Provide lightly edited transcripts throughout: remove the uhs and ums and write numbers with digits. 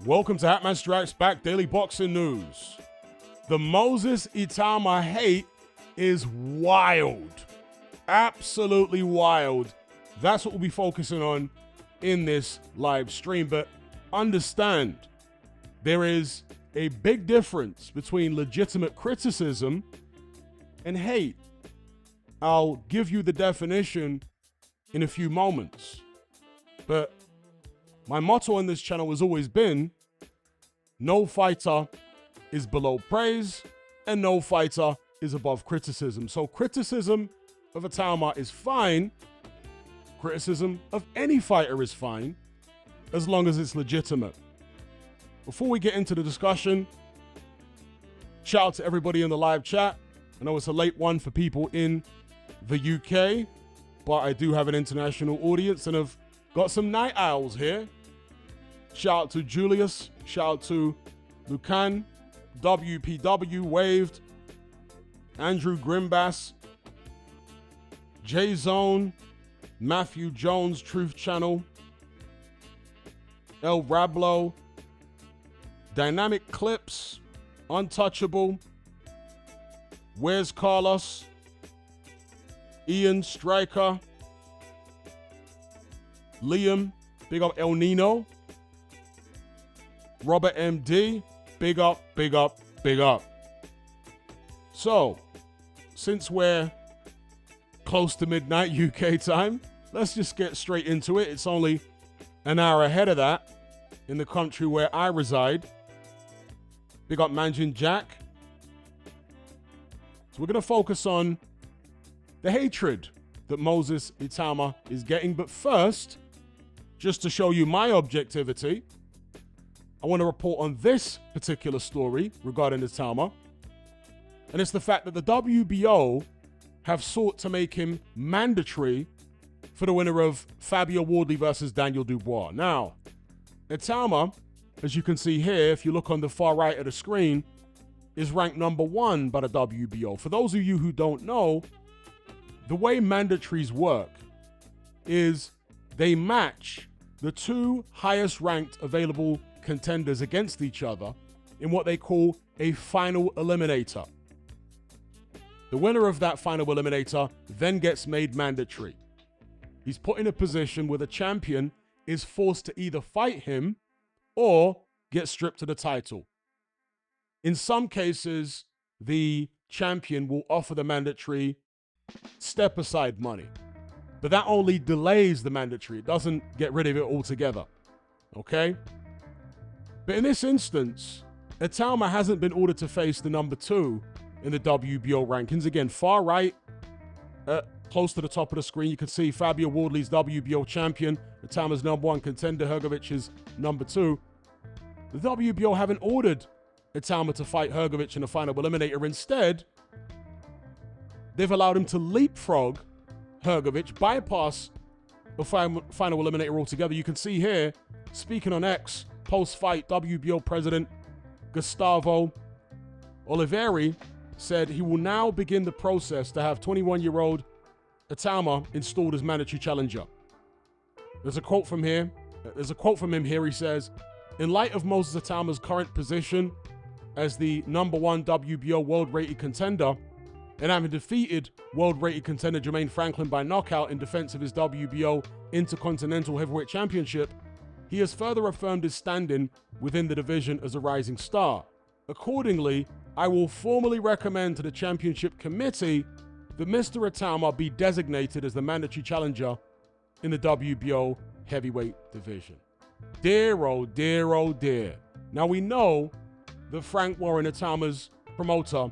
Welcome to Hatman Strikes Back Daily Boxing News. The Moses Itauma hate is wild. Absolutely wild. That's what we'll be focusing on in this live stream. But understand, there is a big difference between legitimate criticism and hate. I'll give you the definition in a few moments. But my motto on this channel has always been, no fighter is below praise and no fighter is above criticism. So criticism of Itauma is fine. Criticism of any fighter is fine, as long as it's legitimate. Before we get into the discussion, shout out to everybody in the live chat. I know it's a late one for people in the UK, but I do have an international audience and have got some night owls here. Shout out to Julius, shout out to Lucan, WPW, Waved, Andrew Grimbass, J-Zone, Matthew Jones, Truth Channel, El Rablo, Dynamic Clips, Untouchable, Where's Carlos, Ian Striker, Liam, big up El Nino, Robert MD, big up, big up, big up. So, since we're close to midnight UK time, let's just get straight into it. It's only an hour ahead of that in the country where I reside. Big up Manjin Jack. So we're going to focus on the hatred that Moses Itauma is getting. But first, just to show you my objectivity, I want to report on this particular story regarding Itauma. And it's the fact that the WBO have sought to make him mandatory for the winner of Fabio Wardley versus Daniel Dubois. Now, Itauma, as you can see here, if you look on the far right of the screen, is ranked number 1 by the WBO. For those of you who don't know, the way mandatories work is they match the 2 highest ranked available contenders against each other in what they call a final eliminator. The winner of that final eliminator then gets made mandatory. He's put in a position where the champion is forced to either fight him or get stripped of the title. In some cases, the champion will offer the mandatory step-aside money, but that only delays the mandatory. It doesn't get rid of it altogether, okay? But in this instance, Itauma hasn't been ordered to face the number 2 in the WBO rankings. Again, far right, close to the top of the screen, you can see Fabio Wardley's WBO champion. Itauma's number 1 contender, Hrgovic is number 2. The WBO haven't ordered Itauma to fight Hrgovic in the final eliminator. Instead, they've allowed him to leapfrog Hrgovic, bypass the final eliminator altogether. You can see here, speaking on X, post-fight, WBO president Gustavo Oliveira said he will now begin the process to have 21-year-old Itauma installed as mandatory challenger. There's a quote from him here. He says, in light of Moses Itauma's current position as the number 1 WBO world-rated contender and having defeated world-rated contender Jermaine Franklin by knockout in defense of his WBO Intercontinental Heavyweight Championship, he has further affirmed his standing within the division as a rising star. Accordingly, I will formally recommend to the championship committee that Mr. Itauma be designated as the mandatory challenger in the WBO heavyweight division. Dear, oh dear, oh dear. Now we know that Frank Warren, Itauma's promoter,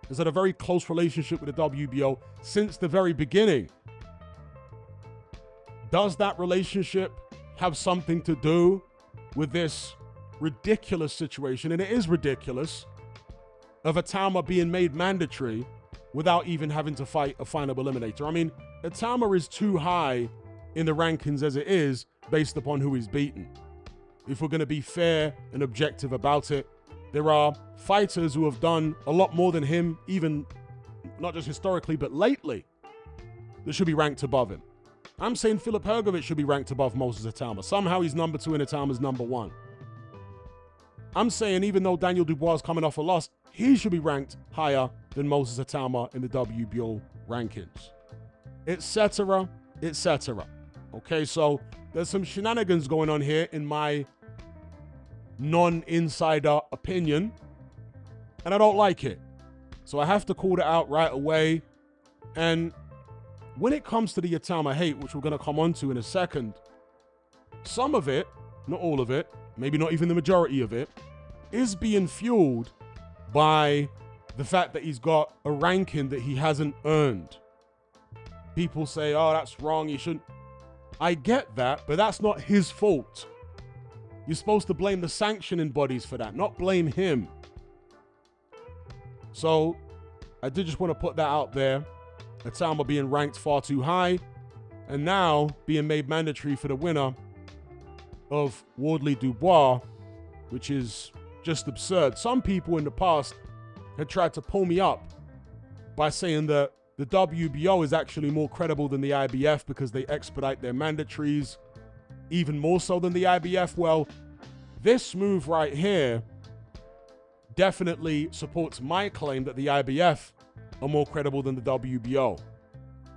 has had a very close relationship with the WBO since the very beginning. Does that relationship have something to do with this ridiculous situation? And it is ridiculous, of Itauma being made mandatory without even having to fight a final eliminator. I mean, Itauma is too high in the rankings as it is based upon who he's beaten. If we're going to be fair and objective about it, there are fighters who have done a lot more than him, even not just historically, but lately, that should be ranked above him. I'm saying Filip Hrgovic should be ranked above Moses Itauma. Somehow he's number 2 and Itauma's number 1. I'm saying even though Daniel Dubois is coming off a loss, he should be ranked higher than Moses Itauma in the WBO rankings, etc., etc. Okay, so there's some shenanigans going on here in my non-insider opinion, and I don't like it. So I have to call it out right away. And when it comes to the Itauma hate, which we're going to come on to in a second, some of it, not all of it, maybe not even the majority of it, is being fueled by the fact that he's got a ranking that he hasn't earned. People say, oh, that's wrong, you shouldn't. I get that, but that's not his fault. You're supposed to blame the sanctioning bodies for that, not blame him. So I did just want to put that out there. Itauma being ranked far too high, and now being made mandatory for the winner of Wardley Dubois, which is just absurd. Some people in the past had tried to pull me up by saying that the WBO is actually more credible than the IBF because they expedite their mandatories even more so than the IBF. Well, this move right here definitely supports my claim that the IBF are more credible than the WBO.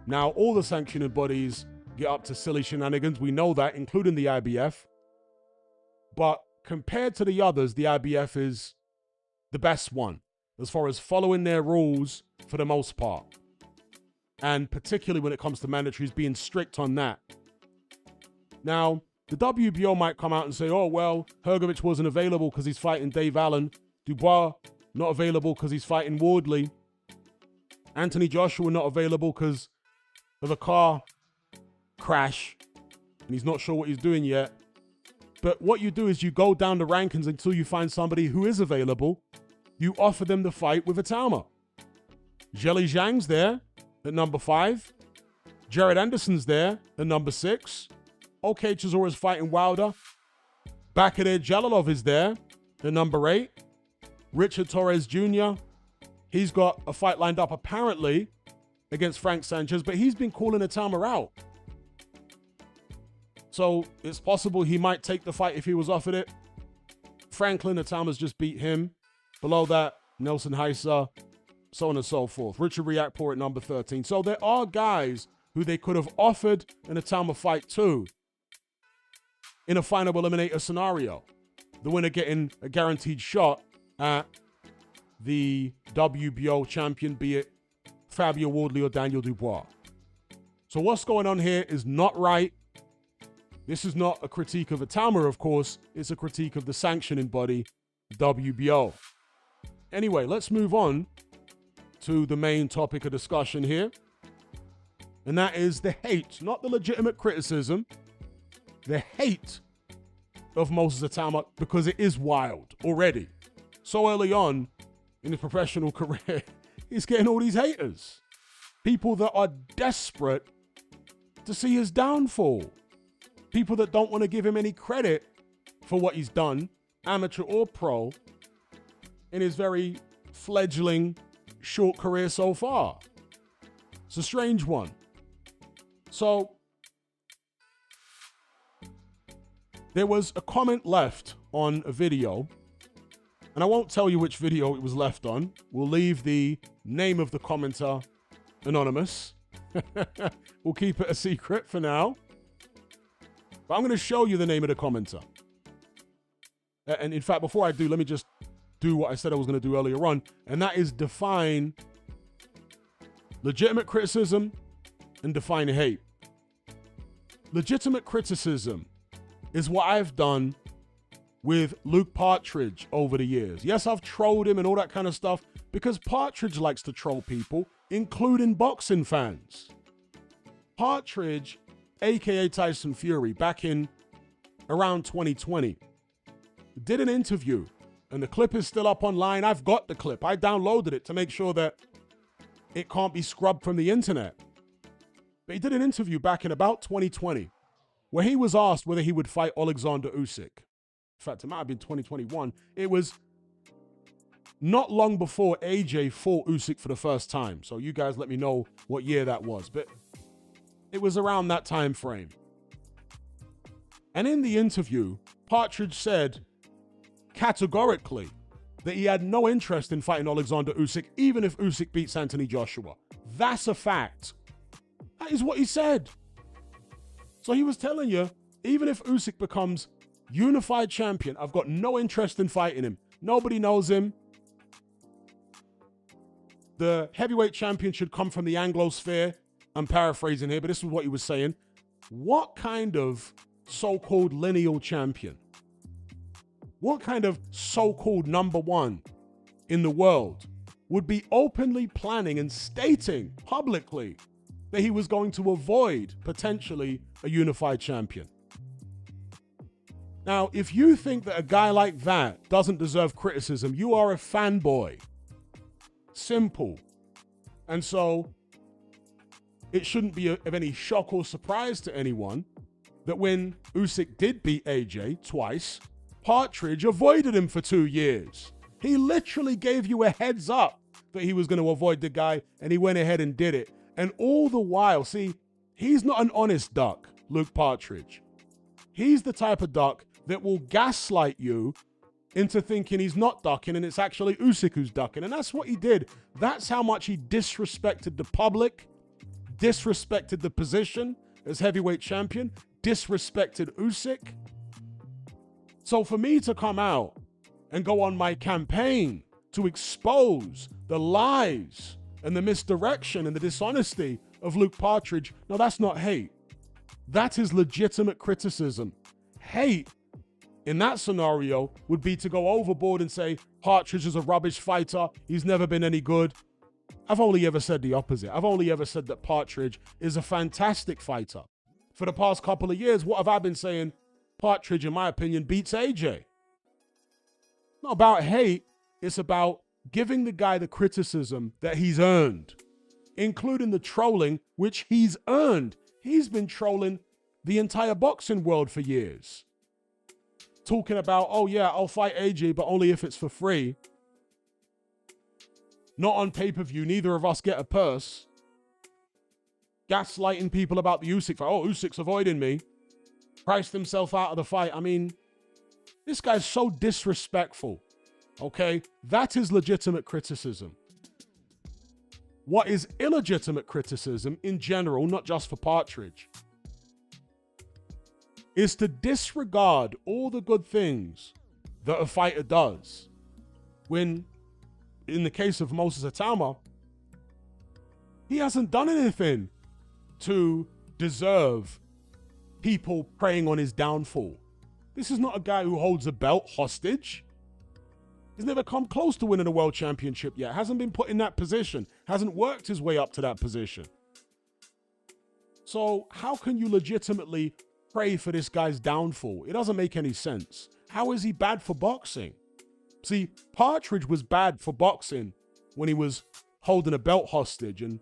Now, all the sanctioning bodies get up to silly shenanigans. We know that, including the IBF. But compared to the others, the IBF is the best one as far as following their rules for the most part. And particularly when it comes to mandatories, being strict on that. Now, the WBO might come out and say, oh, well, Hrgovic wasn't available because he's fighting Dave Allen. Dubois not available because he's fighting Wardley. Anthony Joshua not available because of a car crash and he's not sure what he's doing yet. But what you do is you go down the rankings until you find somebody who is available. You offer them the fight with Itauma. Zheli Zhang's there at number 5. Jared Anderson's there at number 6. OK Chizora's fighting Wilder. Bakare Jalilov is there at number 8. Richard Torres Jr., he's got a fight lined up apparently against Frank Sanchez, but he's been calling Itauma out. So it's possible he might take the fight if he was offered it. Franklin, Itauma's just beat him. Below that, Nelson Heiser, so on and so forth. Richard Riakporhe at number 13. So there are guys who they could have offered an Itauma fight to in a final eliminator scenario. The winner getting a guaranteed shot at the WBO champion, be it Fabio Wardley or Daniel Dubois. So what's going on here is not right. This is not a critique of Itauma, of course. It's a critique of the sanctioning body, WBO. Anyway, let's move on to the main topic of discussion here. And that is the hate, not the legitimate criticism. The hate of Moses Itauma, because it is wild already. So early on in his professional career, he's getting all these haters. People that are desperate to see his downfall. People that don't want to give him any credit for what he's done, amateur or pro, in his very fledgling short career so far. It's a strange one. So, there was a comment left on a video, and I won't tell you which video it was left on. We'll leave the name of the commenter anonymous. We'll keep it a secret for now. But I'm going to show you the name of the commenter. And in fact, before I do, let me just do what I said I was going to do earlier on, and that is define legitimate criticism and define hate. Legitimate criticism is what I've done with Luke Partridge over the years. Yes, I've trolled him and all that kind of stuff because Partridge likes to troll people, including boxing fans. Partridge, aka Tyson Fury, back in around 2020, did an interview, and the clip is still up online. I've got the clip. I downloaded it to make sure that it can't be scrubbed from the internet. But he did an interview back in about 2020 where he was asked whether he would fight Alexander Usyk. In fact, it might have been 2021. It was not long before AJ fought Usyk for the first time. So you guys let me know what year that was. But it was around that time frame. And in the interview, Partridge said categorically that he had no interest in fighting Alexander Usyk, even if Usyk beats Anthony Joshua. That's a fact. That is what he said. So he was telling you, even if Usyk becomes unified champion, I've got no interest in fighting him. Nobody knows him. The heavyweight champion should come from the Anglosphere. I'm paraphrasing here, but this is what he was saying. What kind of so-called lineal champion? What kind of so-called number one in the world would be openly planning and stating publicly that he was going to avoid potentially a unified champion? Now, if you think that a guy like that doesn't deserve criticism, you are a fanboy. Simple. And so it shouldn't be of any shock or surprise to anyone that when Usyk did beat AJ twice, Partridge avoided him for 2 years. He literally gave you a heads up that he was going to avoid the guy, and he went ahead and did it. And all the while, see, he's not an honest duck, Luke Partridge. He's the type of duck that will gaslight you into thinking he's not ducking and it's actually Usyk who's ducking. And that's what he did. That's how much he disrespected the public, disrespected the position as heavyweight champion, disrespected Usyk. So for me to come out and go on my campaign to expose the lies and the misdirection and the dishonesty of Luke Partridge, no, that's not hate. That is legitimate criticism. Hate in that scenario would be to go overboard and say, Partridge is a rubbish fighter. He's never been any good. I've only ever said the opposite. I've only ever said that Partridge is a fantastic fighter. For the past couple of years, what have I been saying? Partridge, in my opinion, beats AJ. Not about hate. It's about giving the guy the criticism that he's earned, including the trolling, which he's earned. He's been trolling the entire boxing world for years. Talking about, oh yeah, I'll fight AJ, but only if it's for free. Not on pay-per-view. Neither of us get a purse. Gaslighting people about the Usyk fight. Oh, Usyk's avoiding me. Priced himself out of the fight. I mean, this guy's so disrespectful. Okay? That is legitimate criticism. What is illegitimate criticism in general, not just for Partridge, is to disregard all the good things that a fighter does. When, in the case of Moses Itauma, he hasn't done anything to deserve people preying on his downfall. This is not a guy who holds a belt hostage. He's never come close to winning a world championship yet. Hasn't been put in that position. Hasn't worked his way up to that position. So how can you legitimately pray for this guy's downfall? It doesn't make any sense. How is he bad for boxing? See, Partridge was bad for boxing when he was holding a belt hostage and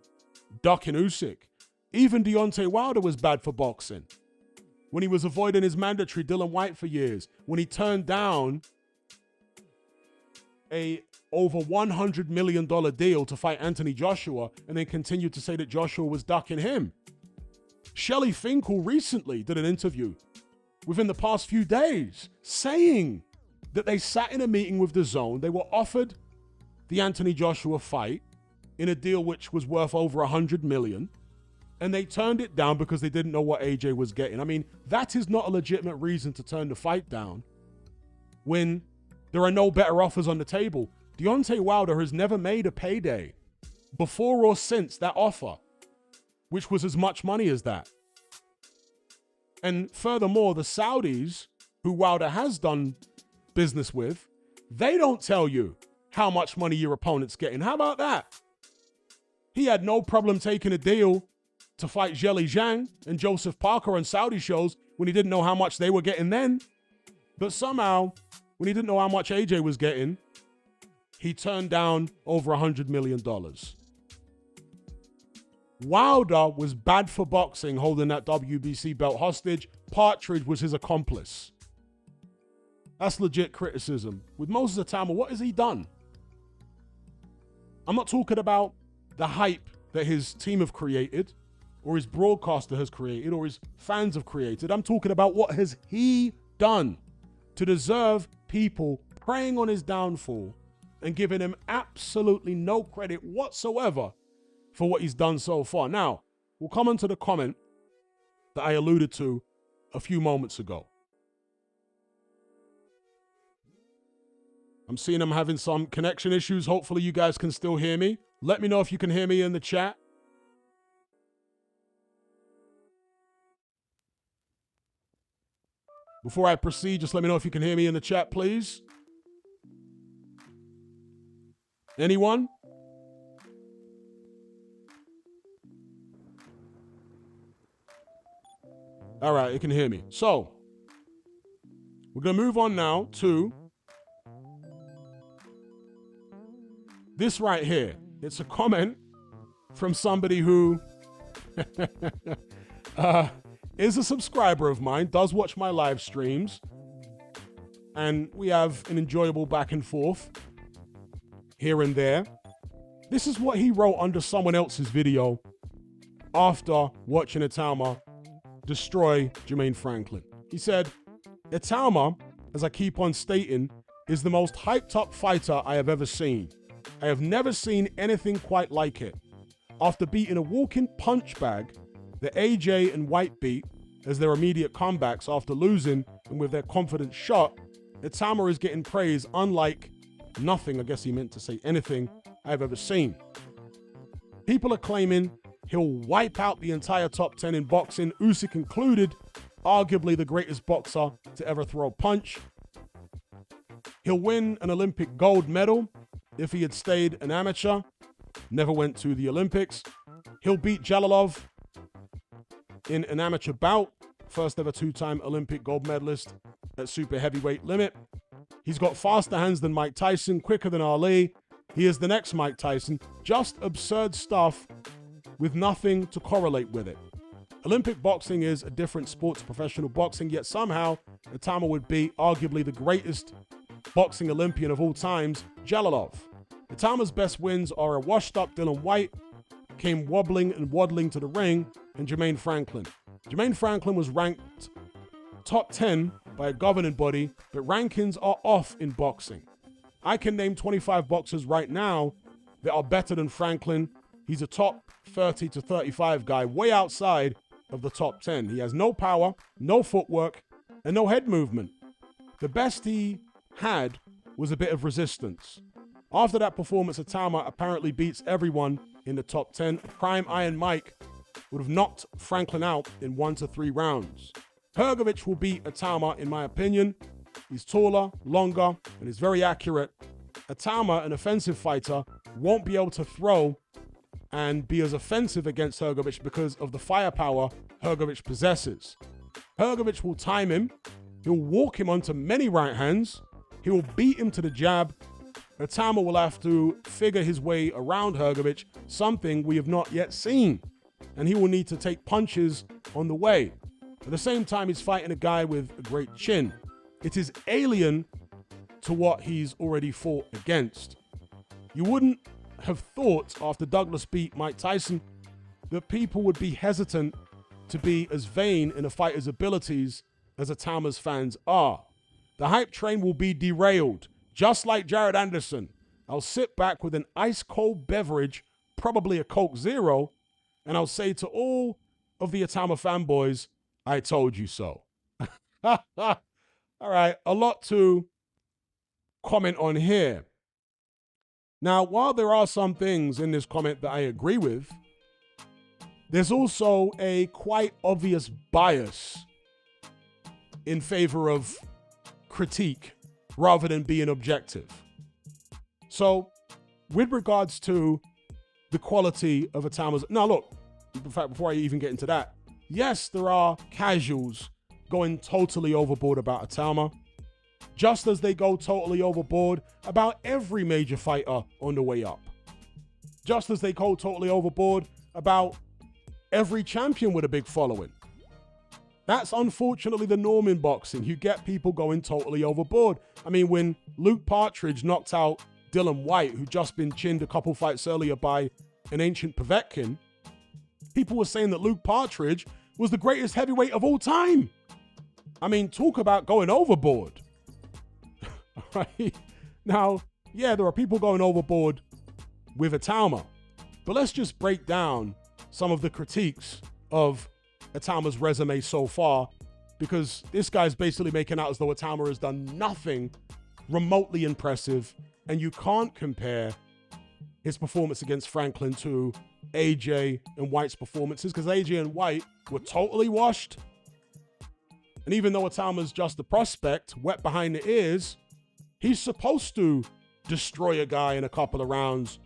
ducking Usyk. Even Deontay Wilder was bad for boxing when he was avoiding his mandatory Dylan White for years, when he turned down a over $100 million deal to fight Anthony Joshua and then continued to say that Joshua was ducking him. Shelley Finkel recently did an interview within the past few days saying that they sat in a meeting with DAZN. They were offered the Anthony Joshua fight in a deal which was worth over $100 million, and they turned it down because they didn't know what AJ was getting. I mean, that is not a legitimate reason to turn the fight down when there are no better offers on the table. Deontay Wilder has never made a payday before or since that offer, which was as much money as that. And furthermore, the Saudis, who Wilder has done business with, they don't tell you how much money your opponent's getting. How about that? He had no problem taking a deal to fight Zheli Zhang and Joseph Parker on Saudi shows when he didn't know how much they were getting then. But somehow, when he didn't know how much AJ was getting, he turned down over $100 million. Wilder was bad for boxing, holding that WBC belt hostage. Partridge was his accomplice. That's legit criticism. With Moses Itauma, what has he done? I'm not talking about the hype that his team have created, or his broadcaster has created, or his fans have created. I'm talking about what has he done to deserve people preying on his downfall and giving him absolutely no credit whatsoever for what he's done so far. Now, we'll come on to the comment that I alluded to a few moments ago. I'm seeing I'm having some connection issues. Hopefully you guys can still hear me. Let me know if you can hear me in the chat. Before I proceed, just let me know if you can hear me in the chat, please. Anyone? All right, you can hear me. So, we're going to move on now to this right here. It's a comment from somebody who is a subscriber of mine, does watch my live streams, and we have an enjoyable back and forth here and there. This is what he wrote under someone else's video after watching Itauma destroy Jermaine Franklin. He said, Itauma, as I keep on stating, is the most hyped up fighter I have ever seen. I have never seen anything quite like it. After beating a walking punch bag, the AJ and White beat as their immediate comebacks after losing and with their confidence shot, Itauma is getting praise unlike nothing, I guess he meant to say anything, I've ever seen. People are claiming he'll wipe out the entire top 10 in boxing, Usyk included, arguably the greatest boxer to ever throw a punch. He'll win an Olympic gold medal if he had stayed an amateur, never went to the Olympics. He'll beat Jalalov in an amateur bout, first ever two-time Olympic gold medalist at super heavyweight limit. He's got faster hands than Mike Tyson, quicker than Ali. He is the next Mike Tyson. Just absurd stuff with nothing to correlate with it. Olympic boxing is a different sport to professional boxing, yet somehow Itauma would be arguably the greatest boxing Olympian of all times, Jalalov. Itauma's best wins are a washed-up Dylan White, came wobbling and waddling to the ring, and Jermaine Franklin. Jermaine Franklin was ranked top 10 by a governing body, but rankings are off in boxing. I can name 25 boxers right now that are better than Franklin. He's a top 30 to 35 guy, way outside of the top 10. He has no power, no footwork, and no head movement. The best he had was a bit of resistance. After that performance, Itauma apparently beats everyone in the top 10. Prime Iron Mike would have knocked Franklin out in 1 to 3 rounds. Hrgovic will beat Itauma, in my opinion. He's taller, longer, and is very accurate. Itauma, an offensive fighter, won't be able to throw and be as offensive against Hrgovic because of the firepower Hrgovic possesses. Hrgovic will time him. He'll walk him onto many right hands. He will beat him to the jab. Itauma will have to figure his way around Hrgovic, something we have not yet seen. And he will need to take punches on the way. At the same time, he's fighting a guy with a great chin. It is alien to what he's already fought against. You wouldn't have thought after Douglas beat Mike Tyson that people would be hesitant to be as vain in a fighter's abilities as Itauma's fans are. The hype train will be derailed, just like Jared Anderson. I'll sit back with an ice-cold beverage, probably a Coke Zero, and I'll say to all of the Itauma fanboys, I told you so. All right, a lot to comment on here. Now, while there are some things in this comment that I agree with, there's also a quite obvious bias in favor of critique rather than being objective. So, with regards to the quality of Itauma's... Now, look, in fact, before I even get into that, yes, there are casuals going totally overboard about Itauma, just as they go totally overboard about every major fighter on the way up. Just as they go totally overboard about every champion with a big following. That's unfortunately the norm in boxing. You get people going totally overboard. I mean, when Luke Partridge knocked out Dylan White, who'd just been chinned a couple fights earlier by an ancient Povetkin, people were saying that Luke Partridge was the greatest heavyweight of all time. I mean, talk about going overboard. Right? Now, yeah, there are people going overboard with Itauma, but let's just break down some of the critiques of Itauma's resume so far, because this guy's basically making out as though Itauma has done nothing remotely impressive, and you can't compare his performance against Franklin to AJ and White's performances, because AJ and White were totally washed. And even though Itauma's just a prospect, wet behind the ears, he's supposed to destroy a guy in a couple of rounds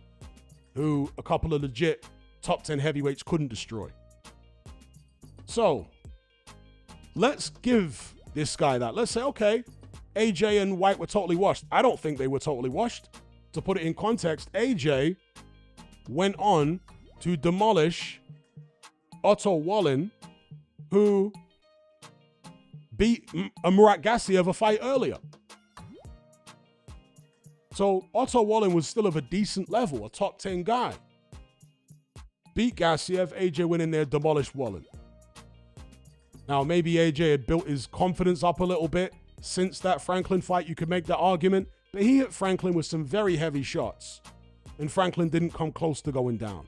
who a couple of legit top 10 heavyweights couldn't destroy. So let's give this guy that. Let's say, okay, AJ and White were totally washed. I don't think they were totally washed. To put it in context, AJ went on to demolish Otto Wallin, who beat Murat Gassiev a fight earlier. So Otto Wallin was still of a decent level, a top 10 guy. Beat Gassiev, AJ went in there, demolished Wallin. Now, maybe AJ had built his confidence up a little bit since that Franklin fight. You could make that argument, but he hit Franklin with some very heavy shots, and Franklin didn't come close to going down.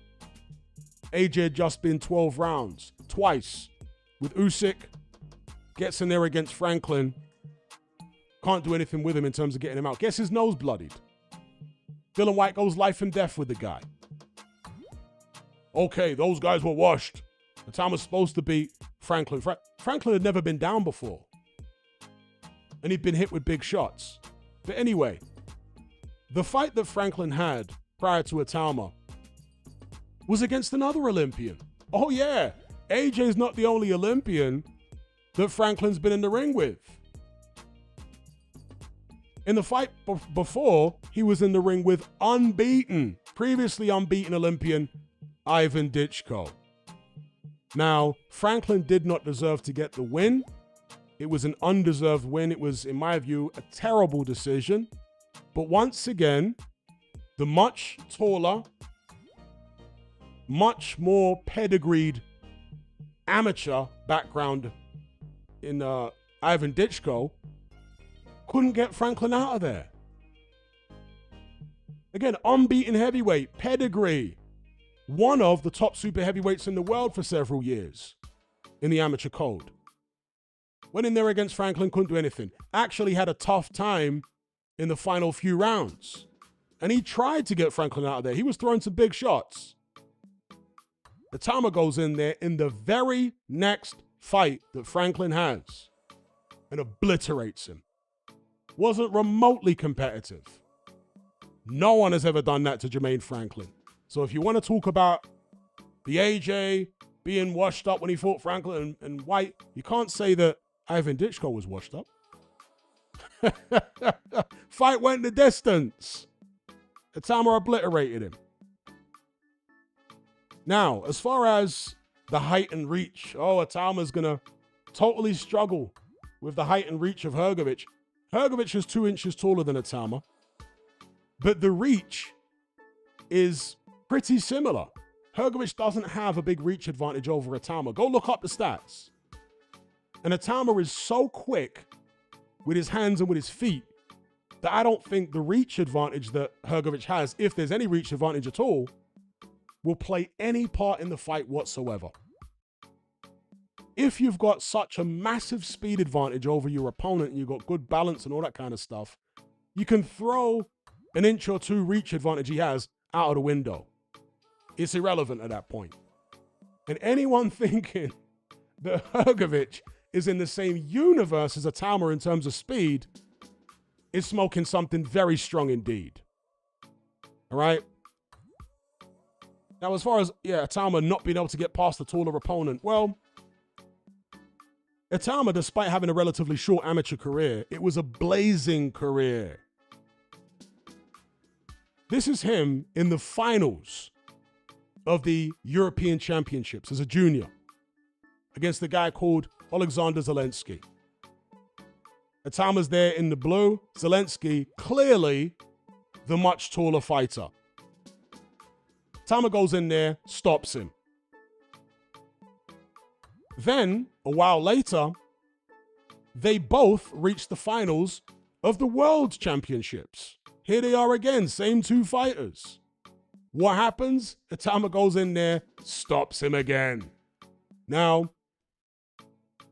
AJ had just been 12 rounds, twice, with Usyk, gets in there against Franklin, can't do anything with him in terms of getting him out. Gets his nose bloodied. Dylan White goes life and death with the guy. Okay, those guys were washed. Itauma's supposed to beat Franklin. Franklin had never been down before, and he'd been hit with big shots. But anyway, the fight that Franklin had prior to Itauma was against another Olympian. Oh yeah, AJ's not the only Olympian that Franklin's been in the ring with. In the fight before, he was in the ring with previously unbeaten Olympian Ivan Ditchko. Now, Franklin did not deserve to get the win. It was an undeserved win. It was, in my view, a terrible decision. But once again, the much taller, much more pedigreed amateur background in Ivan Ditchko couldn't get Franklin out of there. Again, unbeaten heavyweight, pedigree. One of the top super heavyweights in the world for several years in the amateur code. Went in there against Franklin, couldn't do anything. Actually had a tough time in the final few rounds. And he tried to get Franklin out of there. He was throwing some big shots. Itauma goes in there in the very next fight that Franklin has and obliterates him. Wasn't remotely competitive. No one has ever done that to Jermaine Franklin. So if you want to talk about the AJ being washed up when he fought Franklin and White, you can't say that Ivan Ditchko was washed up. Fight went the distance. Itauma obliterated him. Now, as far as the height and reach, Itauma's going to totally struggle with the height and reach of Hrgovic. Hrgovic is 2 inches taller than Itauma, but the reach is pretty similar. Hrgovic doesn't have a big reach advantage over Itauma. Go look up the stats. And Itauma is so quick with his hands and with his feet that I don't think the reach advantage that Hrgovic has, if there's any reach advantage at all, will play any part in the fight whatsoever. If you've got such a massive speed advantage over your opponent and you've got good balance and all that kind of stuff, you can throw an inch or two reach advantage he has out of the window. It's irrelevant at that point. And anyone thinking that Hrgovic is in the same universe as Itauma in terms of speed is smoking something very strong indeed. All right? Now, as far as, Itauma not being able to get past the taller opponent, well, Itauma, despite having a relatively short amateur career, it was a blazing career. This is him in the finals of the European Championships as a junior against a guy called Alexander Zelensky. Itauma's there in the blue. Zelensky, clearly the much taller fighter. Itauma goes in there, stops him. Then, a while later, they both reach the finals of the World Championships. Here they are again, same two fighters. What happens? Itauma goes in there, stops him again. Now,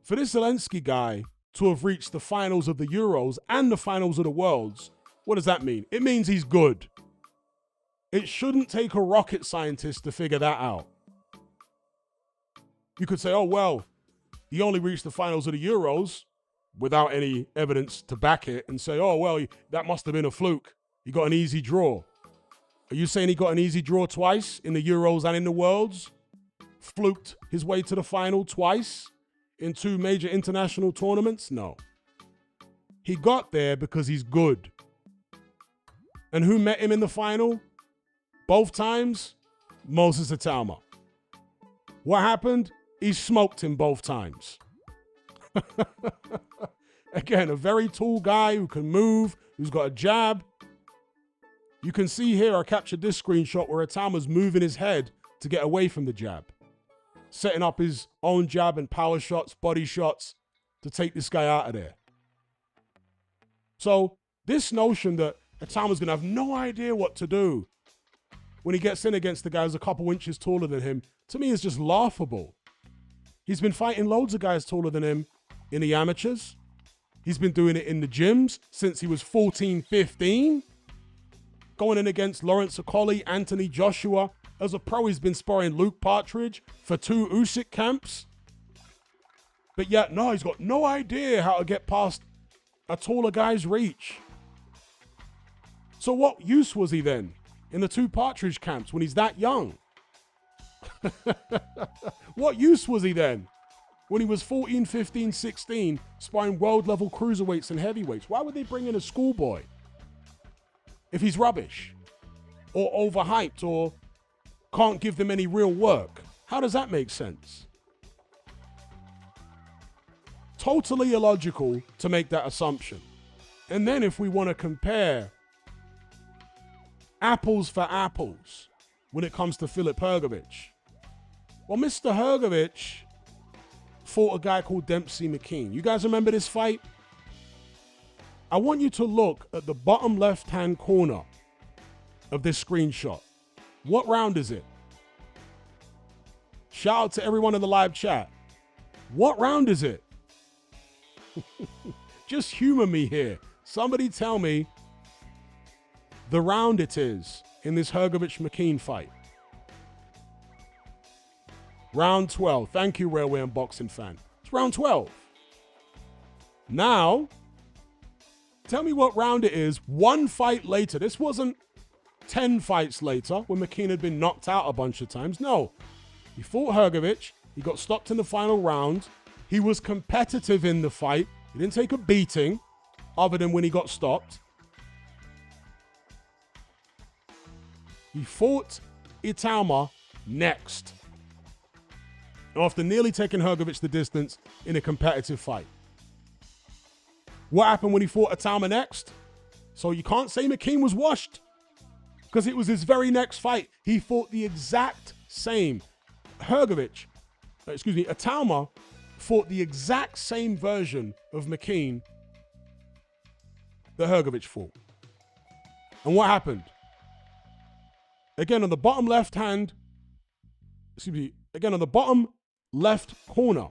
for this Zelensky guy to have reached the finals of the Euros and the finals of the Worlds, what does that mean? It means he's good. It shouldn't take a rocket scientist to figure that out. You could say, oh, well, he only reached the finals of the Euros without any evidence to back it and say, oh, well, that must have been a fluke. He got an easy draw. Are you saying he got an easy draw twice in the Euros and in the Worlds? Fluked his way to the final twice in two major international tournaments? No. He got there because he's good. And who met him in the final? Both times? Moses Itauma. What happened? He smoked him both times. Again, a very tall guy who can move, who's got a jab. You can see here, I captured this screenshot where Itauma's moving his head to get away from the jab. Setting up his own jab and power shots, body shots to take this guy out of there. So this notion that Itauma's going to have no idea what to do when he gets in against the guy who's a couple inches taller than him, to me is just laughable. He's been fighting loads of guys taller than him in the amateurs. He's been doing it in the gyms since he was 14, 15. Going in against Lawrence Okolie, Anthony Joshua. As a pro, he's been sparring Luke Partridge for 2 Usyk camps. But yet, no, he's got no idea how to get past a taller guy's reach. So what use was he then in the 2 Partridge camps when he's that young? What use was he then when he was 14, 15, 16, sparring world-level cruiserweights and heavyweights? Why would they bring in a schoolboy if he's rubbish or overhyped or can't give them any real work? How does that make sense? Totally illogical to make that assumption. And then if we want to compare apples for apples when it comes to Filip Hrgovic, well, Mr. Hrgovic fought a guy called Dempsey McKean. You guys remember this fight? I want you to look at the bottom left-hand corner of this screenshot. What round is it? Shout out to everyone in the live chat. What round is it? Just humor me here. Somebody tell me the round it is in this Hrgovic-McKean fight. Round 12. Thank you, Railway Unboxing fan. It's round 12. Now, tell me what round it is 1 fight later. This wasn't 10 fights later when McKean had been knocked out a bunch of times. No. He fought Hrgovic. He got stopped in the final round. He was competitive in the fight. He didn't take a beating other than when he got stopped. He fought Itauma next, after nearly taking Hrgovic the distance in a competitive fight. What happened when he fought Itauma next? So you can't say McKean was washed, because it was his very next fight. He fought the exact same. Itauma fought the exact same version of McKean that Hrgovic fought. And what happened? Again, on the bottom left hand, again on the bottom left corner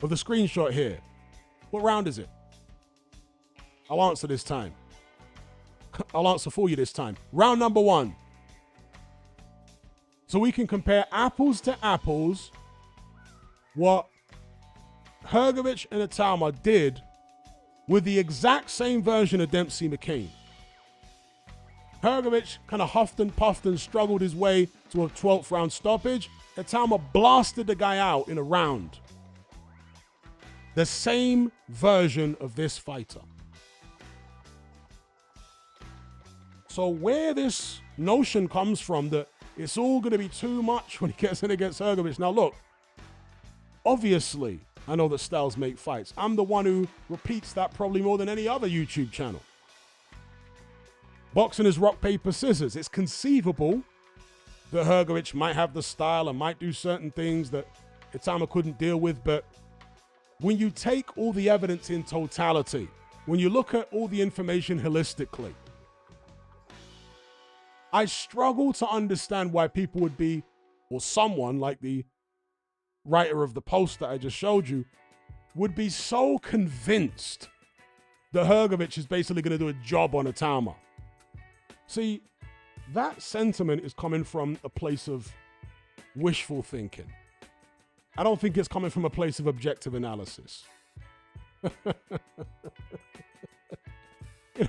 of the screenshot here. What round is it? I'll answer this time. I'll answer for you this time. Round number 1. So we can compare apples to apples what Hrgovic and Itauma did with the exact same version of Dempsey McKean. Hrgovic kind of huffed and puffed and struggled his way to a 12th round stoppage. Itauma blasted the guy out in a round. The same version of this fighter. So where this notion comes from that it's all going to be too much when he gets in against Hrgovic. Now look, obviously, I know that styles make fights. I'm the one who repeats that probably more than any other YouTube channel. Boxing is rock, paper, scissors. It's conceivable that Hrgovic might have the style and might do certain things that Itauma couldn't deal with, but when you take all the evidence in totality, when you look at all the information holistically, I struggle to understand why people would be, or someone like the writer of the post that I just showed you, would be so convinced that Hrgovic is basically going to do a job on Itauma. See, that sentiment is coming from a place of wishful thinking. I don't think it's coming from a place of objective analysis. You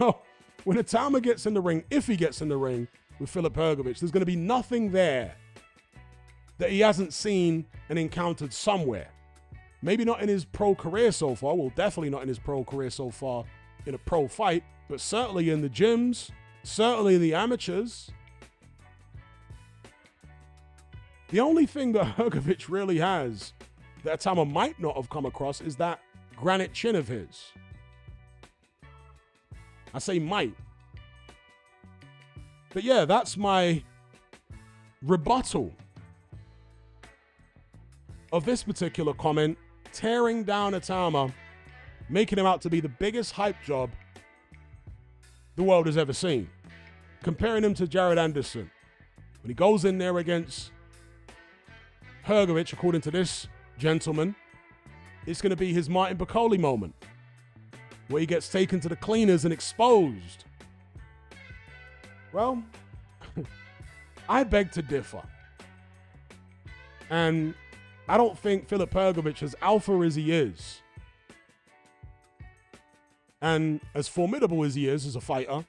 know, when Itauma gets in the ring, if he gets in the ring with Filip Hrgovic, there's going to be nothing there that he hasn't seen and encountered somewhere. Maybe not in his pro career so far. Well, definitely not in his pro career so far in a pro fight, but certainly in the gyms, certainly in the amateurs. The only thing that Hrgovic really has that Itauma might not have come across is that granite chin of his. I say might. But yeah, that's my rebuttal of this particular comment, tearing down Itauma, making him out to be the biggest hype job the world has ever seen. Comparing him to Jared Anderson. When he goes in there against Hrgovic, according to this gentleman, it's going to be his Martin Bakole moment, where he gets taken to the cleaners and exposed. Well, I beg to differ. And I don't think Filip Hrgovic, as alpha as he is, and as formidable as he is as a fighter,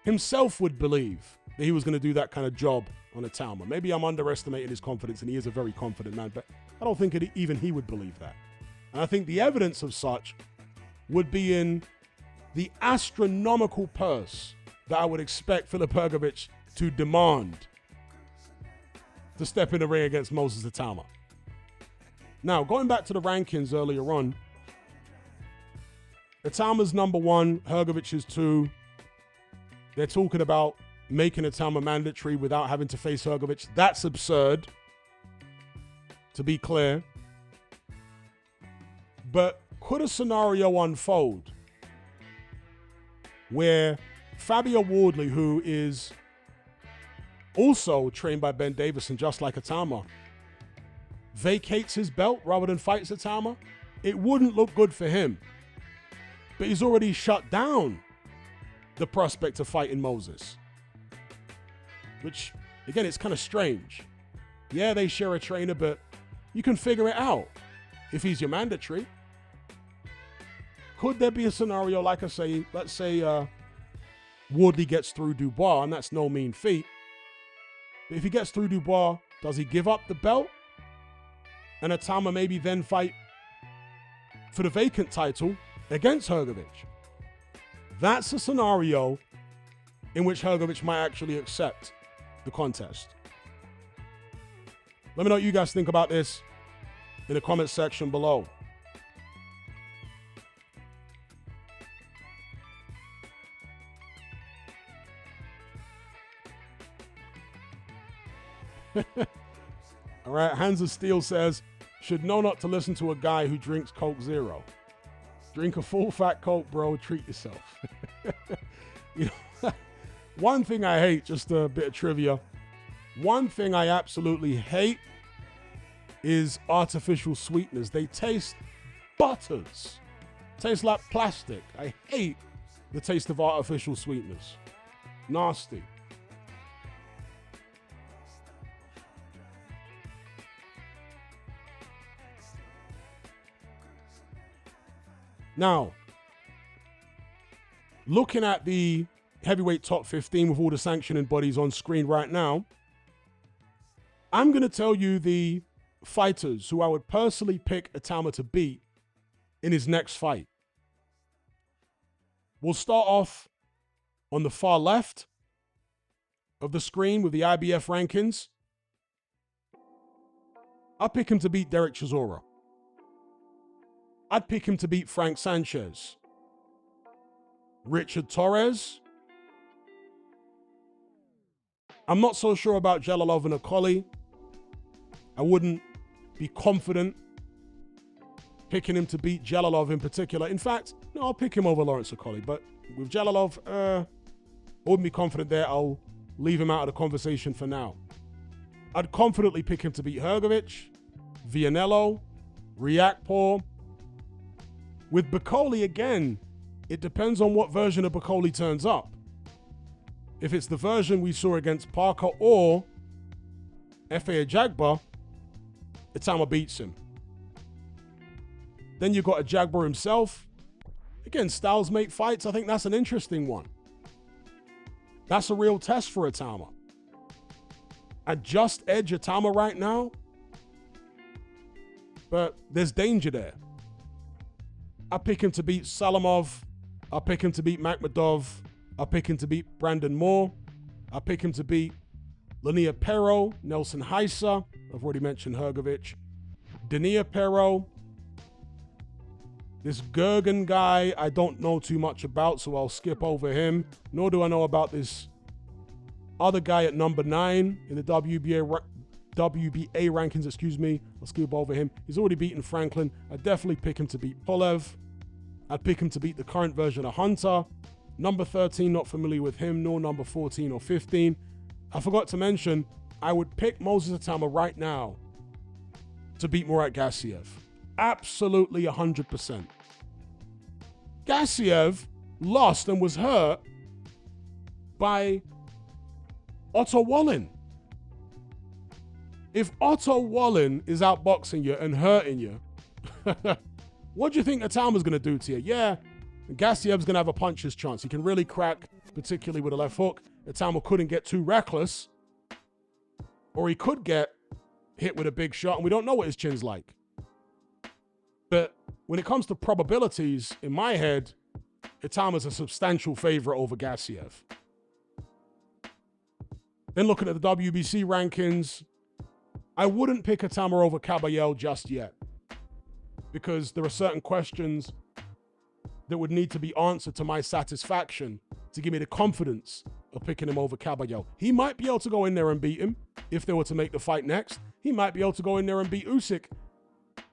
himself would believe that he was going to do that kind of job on Itauma. Maybe I'm underestimating his confidence, and he is a very confident man, but I don't think even he would believe that. And I think the evidence of such would be in the astronomical purse that I would expect Filip Hrgovic to demand to step in the ring against Moses Itauma. Now, going back to the rankings earlier on, Itauma's number 1, Hrgovic is 2. They're talking about making Itauma mandatory without having to face Hrgovic. That's absurd, to be clear. But could a scenario unfold where Fabio Wardley, who is also trained by Ben Davison, just like Itauma, vacates his belt rather than fights Itauma? It wouldn't look good for him. But he's already shut down the prospect of fighting Moses. Which, again, it's kind of strange. Yeah, they share a trainer, but you can figure it out if he's your mandatory. Could there be a scenario, like I say, let's say Wardley gets through Dubois, and that's no mean feat. But if he gets through Dubois, does he give up the belt? And Itauma maybe then fight for the vacant title against Hrgovic. That's a scenario in which Hrgovic might actually accept the contest. Let me know what you guys think about this in the comment section below. All right, Hands of Steel says, should know not to listen to a guy who drinks Coke Zero. Drink a full fat Coke, bro. Treat yourself. You know, one thing I hate, just a bit of trivia. One thing I absolutely hate is artificial sweeteners. They taste butters. Taste like plastic. I hate the taste of artificial sweeteners. Nasty. Now, looking at the heavyweight top 15 with all the sanctioning bodies on screen right now, I'm going to tell you the fighters who I would personally pick Itauma to beat in his next fight. We'll start off on the far left of the screen with the IBF rankings. I'll pick him to beat Derek Chisora. I'd pick him to beat Frank Sanchez. Richard Torres. I'm not so sure about Jalalov and Akoli. I wouldn't be confident picking him to beat Jalalov in particular. In fact, no, I'll pick him over Lawrence Okolie. But with Jalalov, I wouldn't be confident there. I'll leave him out of the conversation for now. I'd confidently pick him to beat Hrgovic, Vianello, Riakporhe. With Bakole, again, it depends on what version of Bakole turns up. If it's the version we saw against Parker or Efe Ajagba, Itauma beats him. Then you've got Ajagba himself. Again, styles make fights. I think that's an interesting one. That's a real test for Itauma. I'd just edge Itauma right now, but there's danger there. I pick him to beat Salamov. I pick him to beat Makhmudov. I pick him to beat Brandon Moore. I pick him to beat Lania Pero, Nelson Heisa. I've already mentioned Hrgovic. Dania Pero. This Gergen guy, I don't know too much about, so I'll skip over him. Nor do I know about this other guy at number 9 in the WBA rankings, excuse me. I'll skip over him. He's already beaten Franklin. I'd definitely pick him to beat Pulev. I'd pick him to beat the current version of Hunter. Number 13, not familiar with him, nor number 14 or 15. I forgot to mention, I would pick Moses Itauma right now to beat Murat Gassiev. Absolutely 100%. Gassiev lost and was hurt by Otto Wallin. If Otto Wallin is outboxing you and hurting you, what do you think Itauma's going to do to you? Yeah, Gassiev's going to have a puncher's chance. He can really crack, particularly with a left hook. Itauma couldn't get too reckless, or he could get hit with a big shot, and we don't know what his chin's like. But when it comes to probabilities, in my head, Itauma's a substantial favorite over Gassiev. Then looking at the WBC rankings, I wouldn't pick Itauma over Caballel just yet, because there are certain questions that would need to be answered to my satisfaction to give me the confidence of picking him over Caballel. He might be able to go in there and beat him if they were to make the fight next. He might be able to go in there and beat Usyk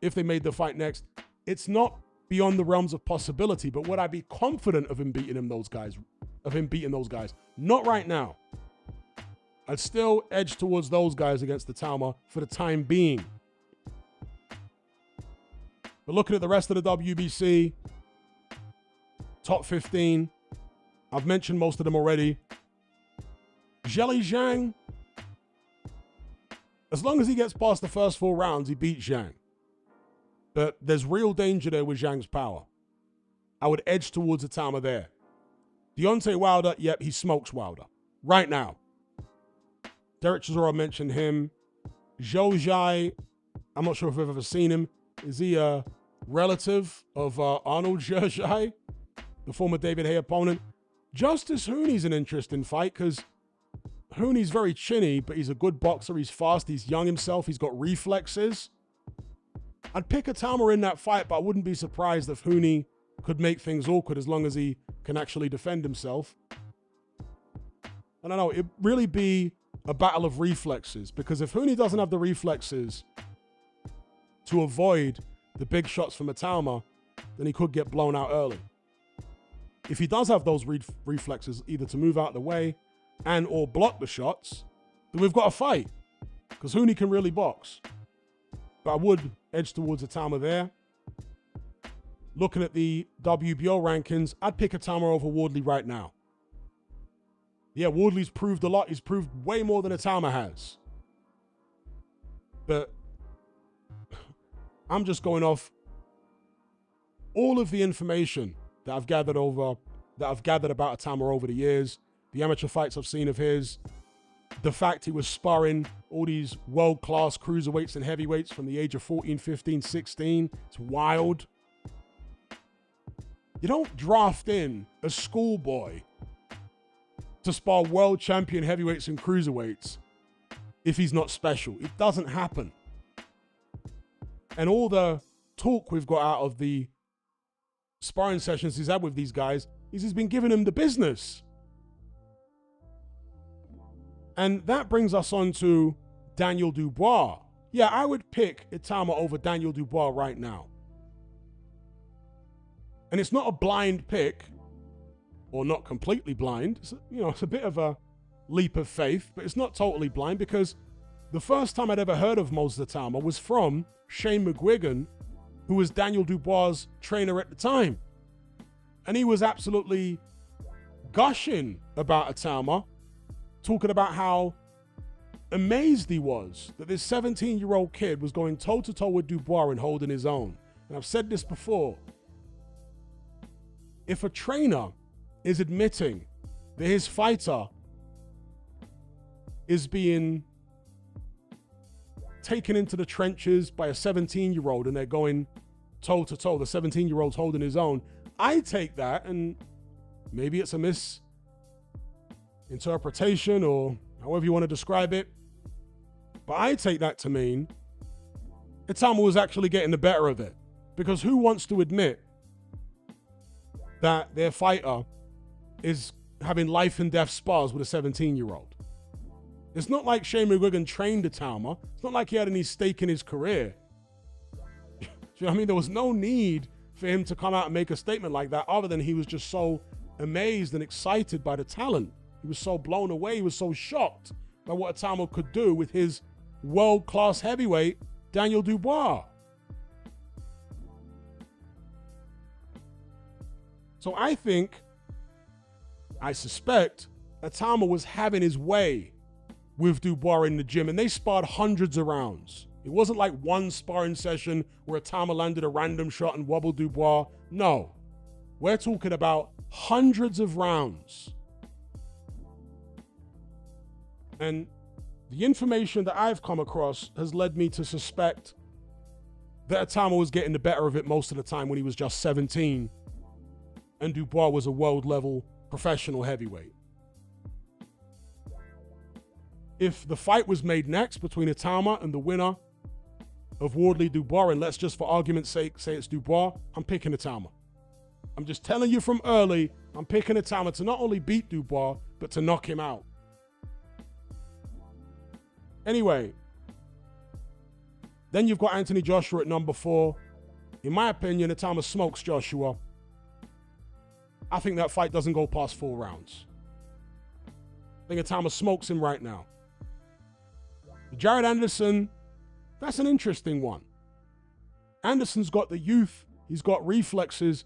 if they made the fight next. It's not beyond the realms of possibility, but would I be confident of him beating those guys? Not right now. I'd still edge towards those guys against Itauma for the time being. But looking at the rest of the WBC, top 15, I've mentioned most of them already. Zheli Zhang, as long as he gets past the first 4 rounds, he beats Zhang. But there's real danger there with Zhang's power. I would edge towards Itauma there. Deontay Wilder, yep, he smokes Wilder. Right now. Derek Chisora mentioned him. Zhou Zhai, I'm not sure if I've ever seen him. Is he a relative of Arnold Zhai, the former David Haye opponent? Justice Hooney's an interesting fight because Hooney's very chinny, but he's a good boxer. He's fast. He's young himself. He's got reflexes. I'd pick Itauma in that fight, but I wouldn't be surprised if Hooney could make things awkward as long as he can actually defend himself. I don't know. It'd really be a battle of reflexes, because if Hooney doesn't have the reflexes to avoid the big shots from Itauma, then he could get blown out early. If he does have those reflexes, either to move out of the way and or block the shots, then we've got a fight, because Hooney can really box. But I would edge towards Itauma there. Looking at the WBO rankings, I'd pick Itauma over Wardley right now. Yeah, Wardley's proved a lot. He's proved way more than Itauma has. But I'm just going off all of the information that I've gathered about Itauma over the years, the amateur fights I've seen of his, the fact he was sparring all these world-class cruiserweights and heavyweights from the age of 14, 15, 16. It's wild. You don't draft in a schoolboy to spar world champion heavyweights and cruiserweights if he's not special. It doesn't happen. And all the talk we've got out of the sparring sessions he's had with these guys is he's been giving them the business. And that brings us on to Daniel Dubois. Yeah, I would pick Itauma over Daniel Dubois right now. And it's not a blind pick, or not completely blind. It's, it's a bit of a leap of faith, but it's not totally blind, because the first time I'd ever heard of Moses Itauma was from Shane McGuigan, who was Daniel Dubois' trainer at the time. And he was absolutely gushing about Itauma, talking about how amazed he was that this 17-year-old kid was going toe-to-toe with Dubois and holding his own. And I've said this before. If a trainer is admitting that his fighter is being taken into the trenches by a 17-year-old and they're going toe-to-toe, the 17-year-old's holding his own, I take that, and maybe it's a misinterpretation or however you want to describe it, but I take that to mean Itauma was actually getting the better of it. Because who wants to admit that their fighter is having life and death spars with a 17-year-old? It's not like Shane McGuigan trained Itauma. It's not like he had any stake in his career. You know what I mean? There was no need for him to come out and make a statement like that, other than he was just so amazed and excited by the talent. He was so blown away. He was so shocked by what Itauma could do with his world-class heavyweight, Daniel Dubois. So I suspect Itauma was having his way with Dubois in the gym, and they sparred hundreds of rounds. It wasn't like one sparring session where Itauma landed a random shot and wobbled Dubois. No, we're talking about hundreds of rounds. And the information that I've come across has led me to suspect that Itauma was getting the better of it most of the time when he was just 17, and Dubois was a world-level professional heavyweight. If the fight was made next between Itauma and the winner of Wardley Dubois, and let's just for argument's sake say it's Dubois, I'm picking Itauma. I'm just telling you from early, I'm picking Itauma to not only beat Dubois, but to knock him out. Anyway, then you've got Anthony Joshua at number 4. In my opinion, Itauma smokes Joshua. I think that fight doesn't go past 4 rounds. I think Itauma smokes him right now. Jared Anderson, that's an interesting one. Anderson's got the youth. He's got reflexes.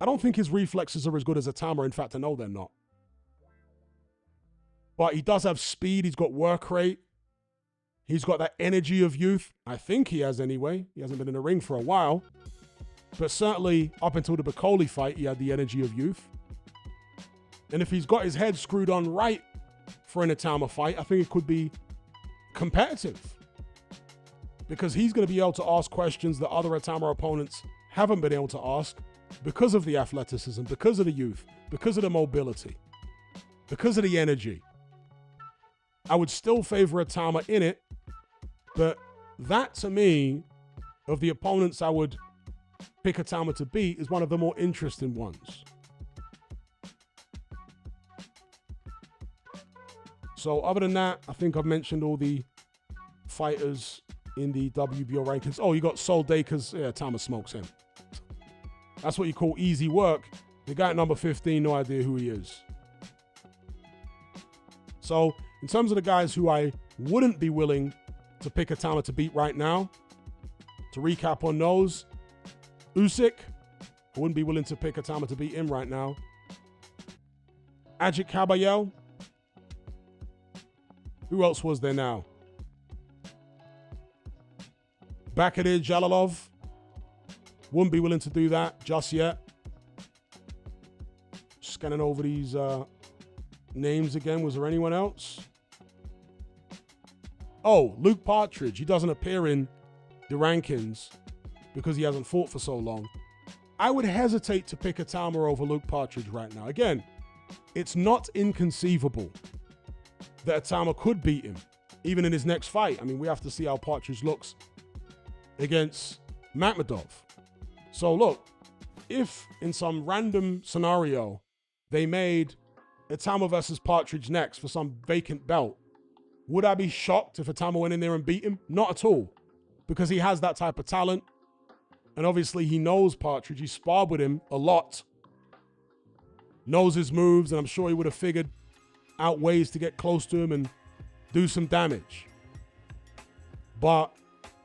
I don't think his reflexes are as good as Itauma. In fact, I know they're not. But he does have speed. He's got work rate. He's got that energy of youth. I think he has anyway. He hasn't been in the ring for a while. But certainly up until the Bacoli fight, he had the energy of youth. And if he's got his head screwed on right for an Itauma fight, I think it could be competitive. Because he's going to be able to ask questions that other Itauma opponents haven't been able to ask because of the athleticism, because of the youth, because of the mobility, because of the energy. I would still favor Itauma in it, but that to me, of the opponents I would pick Itauma to beat, is one of the more interesting ones. So other than that, I think I've mentioned all the fighters in the WBO rankings. Oh, you got Sol Dakers. Yeah, Itauma smokes him. That's what you call easy work. The guy at number 15, no idea who he is. So in terms of the guys who I wouldn't be willing to pick Itauma to beat right now, to recap on those, Usyk, I wouldn't be willing to pick Itauma to beat him right now. Ajit Kabayel. Who else was there now? Bakadir Jalalov. Wouldn't be willing to do that just yet. Scanning over these names again. Was there anyone else? Oh, Luke Partridge. He doesn't appear in the rankings because he hasn't fought for so long. I would hesitate to pick Itauma over Luke Partridge right now. Again, it's not inconceivable that Itauma could beat him, even in his next fight. I mean, we have to see how Partridge looks against Makhmudov. So look, if in some random scenario they made Itauma versus Partridge next for some vacant belt, would I be shocked if Itauma went in there and beat him? Not at all, because he has that type of talent. And obviously he knows Partridge. He sparred with him a lot. Knows his moves, and I'm sure he would have figured out ways to get close to him and do some damage. But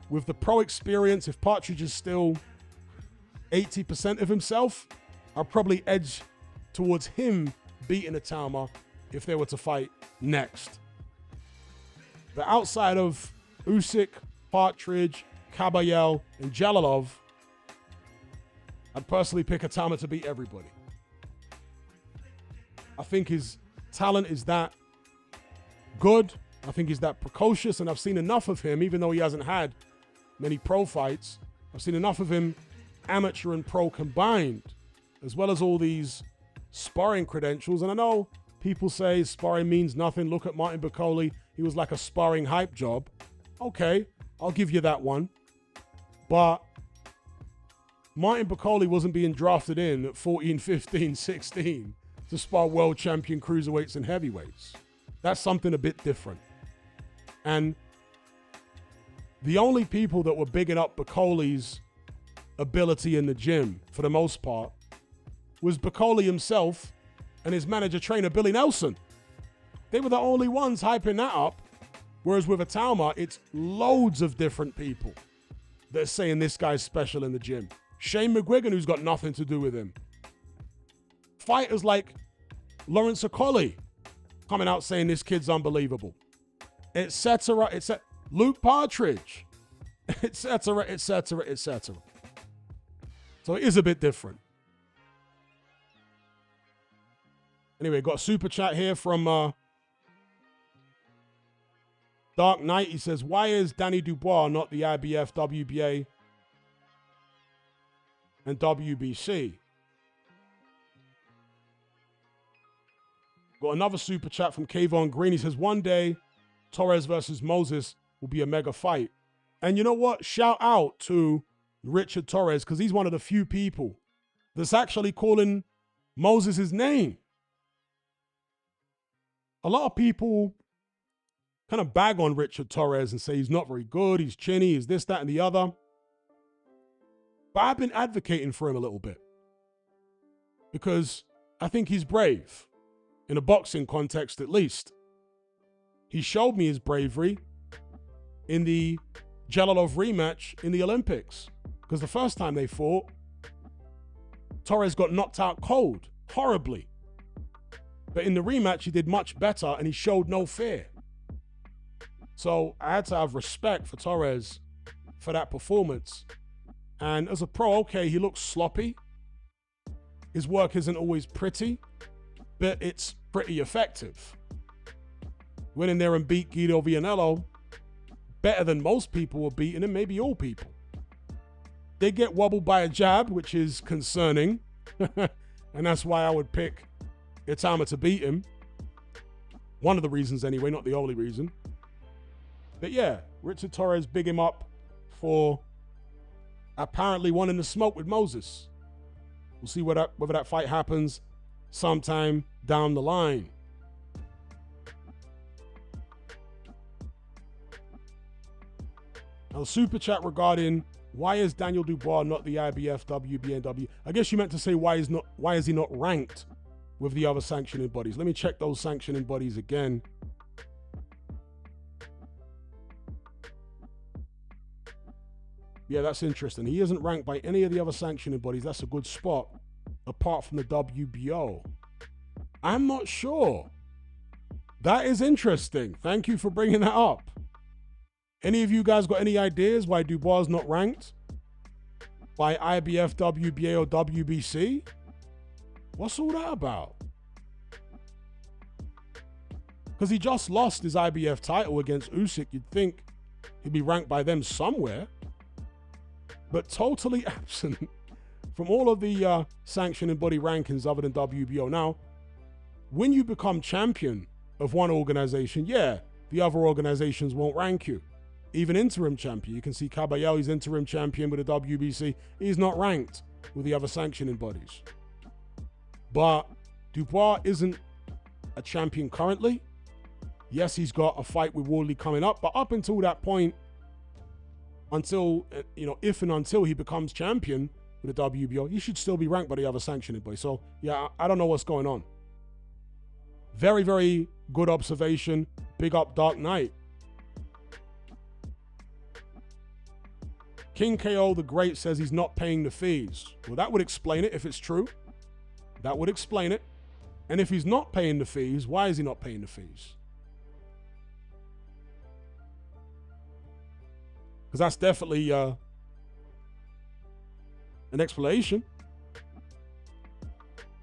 with the pro experience, if Partridge is still 80% of himself, I'll probably edge towards him beating Itauma if they were to fight next. But outside of Usyk, Partridge, Kabayel, and Jalilov, I'd personally pick Itauma to beat everybody. I think his talent is that good. I think he's that precocious, and I've seen enough of him, even though he hasn't had many pro fights. I've seen enough of him, amateur and pro combined, as well as all these sparring credentials. And I know people say sparring means nothing. Look at Martin Bakole. He was like a sparring hype job. Okay, I'll give you that one. But Martin Bakole wasn't being drafted in at 14, 15, 16 to spar world champion cruiserweights and heavyweights. That's something a bit different. And the only people that were bigging up Bakole's ability in the gym, for the most part, was Bakole himself and his manager trainer, Billy Nelson. They were the only ones hyping that up. Whereas with Itauma, it's loads of different people that are saying this guy's special in the gym. Shane McGuigan, who's got nothing to do with him. Fighters like Lawrence Okolie coming out saying this kid's unbelievable. Etc. Luke Partridge. Etc. Etc. Etc. So it is a bit different. Anyway, got a super chat here from Dark Knight. He says, why is Danny Dubois not the IBF, WBA, and WBC? Got another super chat from Kayvon Green. He says, one day, Torres versus Moses will be a mega fight. And you know what? Shout out to Richard Torres, because he's one of the few people that's actually calling Moses' name. A lot of people kind of bag on Richard Torres and say he's not very good, he's chinny, he's this, that, and the other. But I've been advocating for him a little bit because I think he's brave, in a boxing context at least. He showed me his bravery in the Jalilov rematch in the Olympics, because the first time they fought, Torres got knocked out cold, horribly. But in the rematch, he did much better and he showed no fear. So I had to have respect for Torres for that performance. And as a pro, okay, he looks sloppy. His work isn't always pretty, but it's pretty effective. Went in there and beat Guido Vianello better than most people were beating him, maybe all people. They get wobbled by a jab, which is concerning. And that's why I would pick Itauma to beat him. One of the reasons anyway, not the only reason. But yeah, Richard Torres, big him up for apparently wanting to smoke with Moses. We'll see whether that fight happens sometime down the line. Now, super chat regarding why is Daniel Dubois not the IBF, WBA, and W? I guess you meant to say why is he not ranked with the other sanctioning bodies. Let me check those sanctioning bodies again. Yeah, that's interesting. He isn't ranked by any of the other sanctioning bodies. That's a good spot, apart from the WBO. I'm not sure. That is interesting. Thank you for bringing that up. Any of you guys got any ideas why Dubois is not ranked by IBF, WBA, or WBC? What's all that about? Because he just lost his IBF title against Usyk. You'd think he'd be ranked by them somewhere. But totally absent from all of the sanctioning body rankings other than WBO. Now, when you become champion of one organization, yeah, the other organizations won't rank you. Even interim champion. You can see Caballero, he's interim champion with the WBC. He's not ranked with the other sanctioning bodies. But Dubois isn't a champion currently. Yes, he's got a fight with Wardley coming up, but up until that point, until, if and until he becomes champion with the WBO, he should still be ranked by the other sanctioning body. So, yeah, I don't know what's going on. Very, very good observation. Big up Dark Knight. King KO the Great says he's not paying the fees. Well, that would explain it if it's true. That would explain it. And if he's not paying the fees, why is he not paying the fees? Because that's definitely an explanation.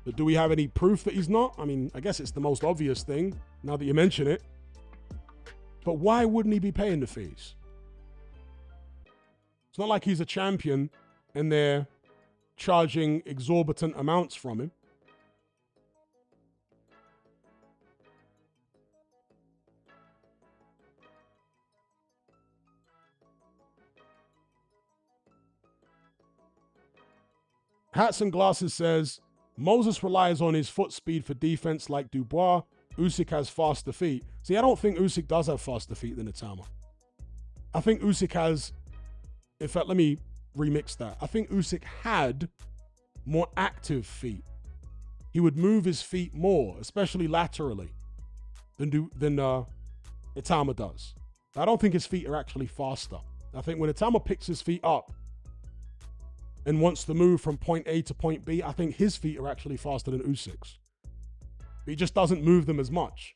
But do we have any proof that he's not? I mean, I guess it's the most obvious thing, now that you mention it. But why wouldn't he be paying the fees? It's not like he's a champion and they're charging exorbitant amounts from him. Hats and Glasses says, Moses relies on his foot speed for defense like Dubois. Usyk has faster feet. See, I don't think Usyk does have faster feet than Itauma. I think Usyk has, in fact, let me remix that. I think Usyk had more active feet. He would move his feet more, especially laterally, than Itauma does. I don't think his feet are actually faster. I think when Itauma picks his feet up and wants to move from point A to point B, I think his feet are actually faster than Usyk's. But he just doesn't move them as much.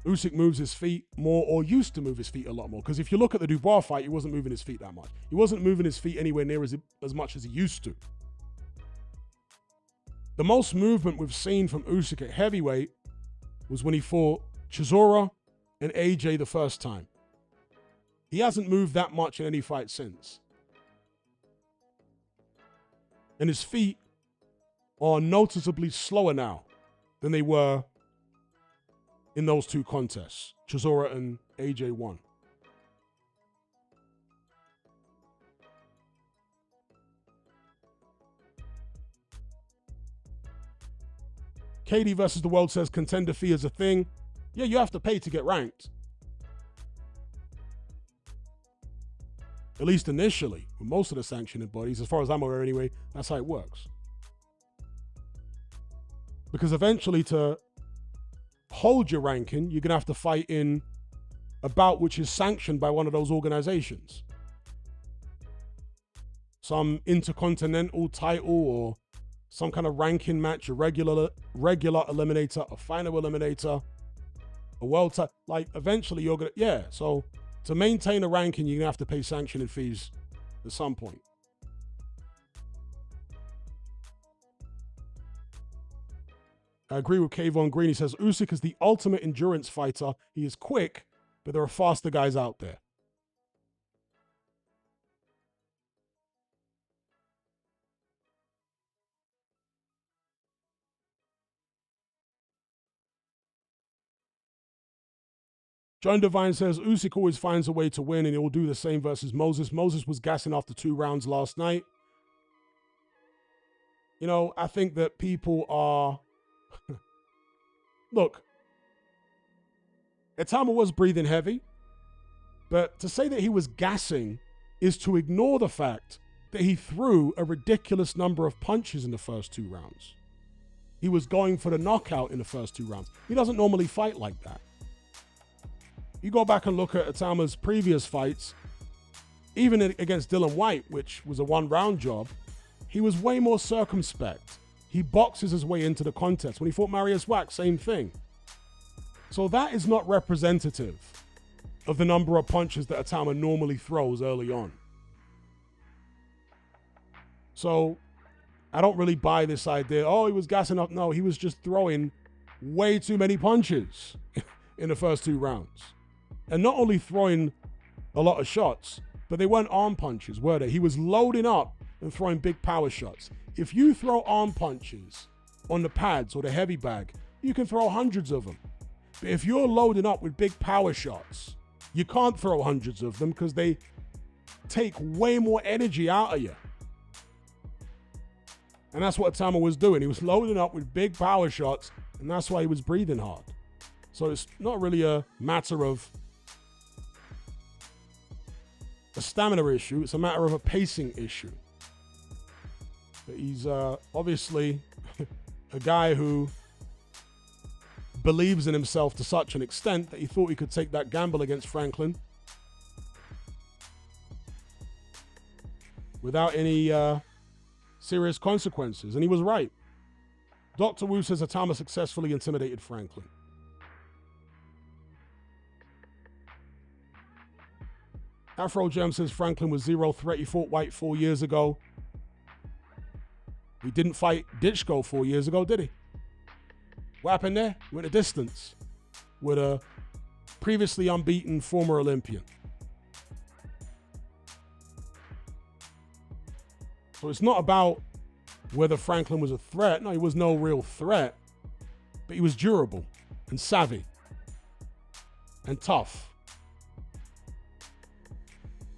Usyk moves his feet more, or used to move his feet a lot more. Because if you look at the Dubois fight, he wasn't moving his feet that much. He wasn't moving his feet anywhere near as much as he used to. The most movement we've seen from Usyk at heavyweight was when he fought Chisora and AJ the first time. He hasn't moved that much in any fight since. And his feet are noticeably slower now than they were in those two contests, Chisora and AJ won. Katie versus the World says contender fee is a thing. Yeah, you have to pay to get ranked. At least initially, with most of the sanctioning bodies, as far as I'm aware anyway, that's how it works. Because eventually to hold your ranking, you're going to have to fight in a bout which is sanctioned by one of those organizations. Some intercontinental title or some kind of ranking match, a regular eliminator, a final eliminator, a world title. Like eventually you're going to, yeah. So to maintain a ranking, you're going to have to pay sanctioning fees at some point. I agree with Kayvon Green. He says, Usyk is the ultimate endurance fighter. He is quick, but there are faster guys out there. John Devine says, Usyk always finds a way to win, and he will do the same versus Moses. Moses was gassing after 2 rounds last night. You know, I think that people are... Look, Itauma was breathing heavy, but to say that he was gassing is to ignore the fact that he threw a ridiculous number of punches in the first 2 rounds. He was going for the knockout in the first 2 rounds. He doesn't normally fight like that. You go back and look at Itauma's previous fights, even against Dylan White, which was a 1-round job, he was way more circumspect. He boxes his way into the contest. When he fought Marius Wax, same thing. So that is not representative of the number of punches that Itauma normally throws early on. So I don't really buy this idea, oh, he was gassing up. No, he was just throwing way too many punches in the first 2 rounds. And not only throwing a lot of shots, but they weren't arm punches, were they? He was loading up and throwing big power shots. If you throw arm punches on the pads or the heavy bag, you can throw hundreds of them. But if you're loading up with big power shots, you can't throw hundreds of them because they take way more energy out of you. And that's what Itauma was doing. He was loading up with big power shots, and that's why he was breathing hard. So it's not really a matter of a stamina issue. It's a matter of a pacing issue. But he's obviously a guy who believes in himself to such an extent that he thought he could take that gamble against Franklin without any serious consequences. And he was right. Dr. Wu says Itauma successfully intimidated Franklin. Afro Gem says Franklin was zero threat. He fought White 4 years ago. He didn't fight Ditchko 4 years ago, did he? What happened there? He went a distance with a previously unbeaten former Olympian. So it's not about whether Franklin was a threat. No, he was no real threat. But he was durable and savvy and tough.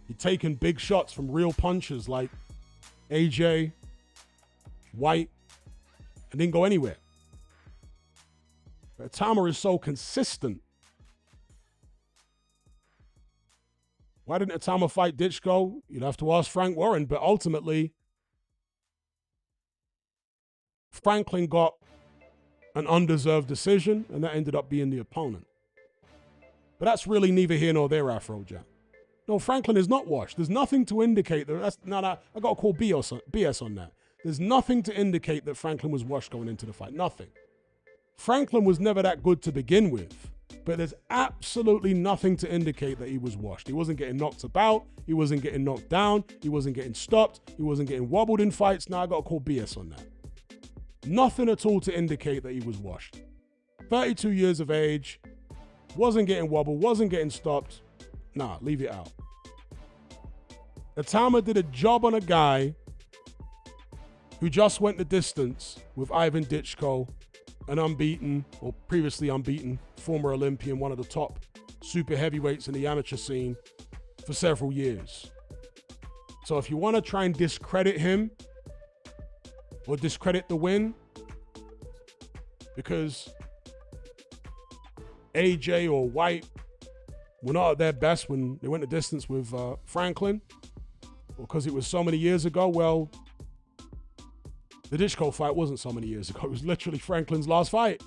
He'd taken big shots from real punchers like AJ, White, and didn't go anywhere. But Itauma is so consistent. Why didn't Itauma fight Ditchko? You'd have to ask Frank Warren, but ultimately, Franklin got an undeserved decision, and that ended up being the opponent. But that's really neither here nor there, Afro Jam. No, Franklin is not washed. There's nothing to indicate that. I got to call BS on that. There's nothing to indicate that Franklin was washed going into the fight. Nothing. Franklin was never that good to begin with, but there's absolutely nothing to indicate that he was washed. He wasn't getting knocked about. He wasn't getting knocked down. He wasn't getting stopped. He wasn't getting wobbled in fights. Now I got to call BS on that. Nothing at all to indicate that he was washed. 32 years of age, wasn't getting wobbled, wasn't getting stopped. Nah, leave it out. Itauma did a job on a guy who just went the distance with Ivan Ditchko, an unbeaten, or previously unbeaten, former Olympian, one of the top super heavyweights in the amateur scene for several years. So if you want to try and discredit him, or discredit the win, because AJ or White were not at their best when they went the distance with Franklin, or because it was so many years ago, well, the Ditchko fight wasn't so many years ago. It was literally Franklin's last fight.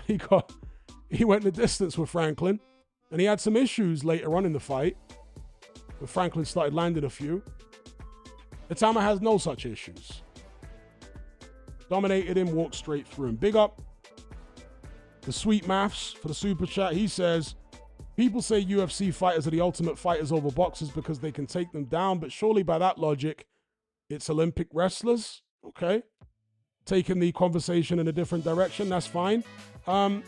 He went the distance with Franklin, and he had some issues later on in the fight, but Franklin started landing a few. Itauma has no such issues. Dominated him, walked straight through him. Big up the Sweet Maths for the super chat. He says, people say UFC fighters are the ultimate fighters over boxers because they can take them down, but surely by that logic, it's Olympic wrestlers. Okay. Taking the conversation in a different direction, that's fine. The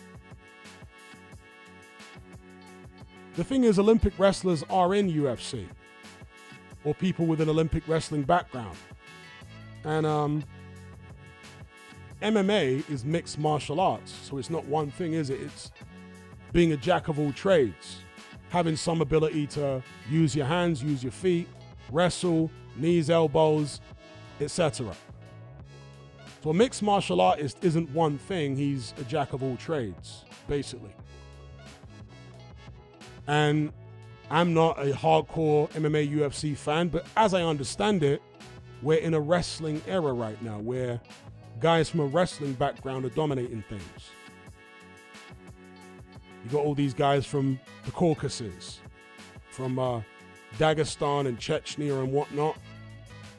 thing is, Olympic wrestlers are in UFC, or people with an Olympic wrestling background. And MMA is mixed martial arts, so it's not one thing, is it? It's being a jack of all trades, having some ability to use your hands, use your feet, wrestle, knees, elbows, etc. So a mixed martial artist isn't one thing, he's a jack of all trades, basically. And I'm not a hardcore MMA UFC fan, but as I understand it, we're in a wrestling era right now where guys from a wrestling background are dominating things. You got all these guys from the Caucasus, from Dagestan and Chechnya and whatnot,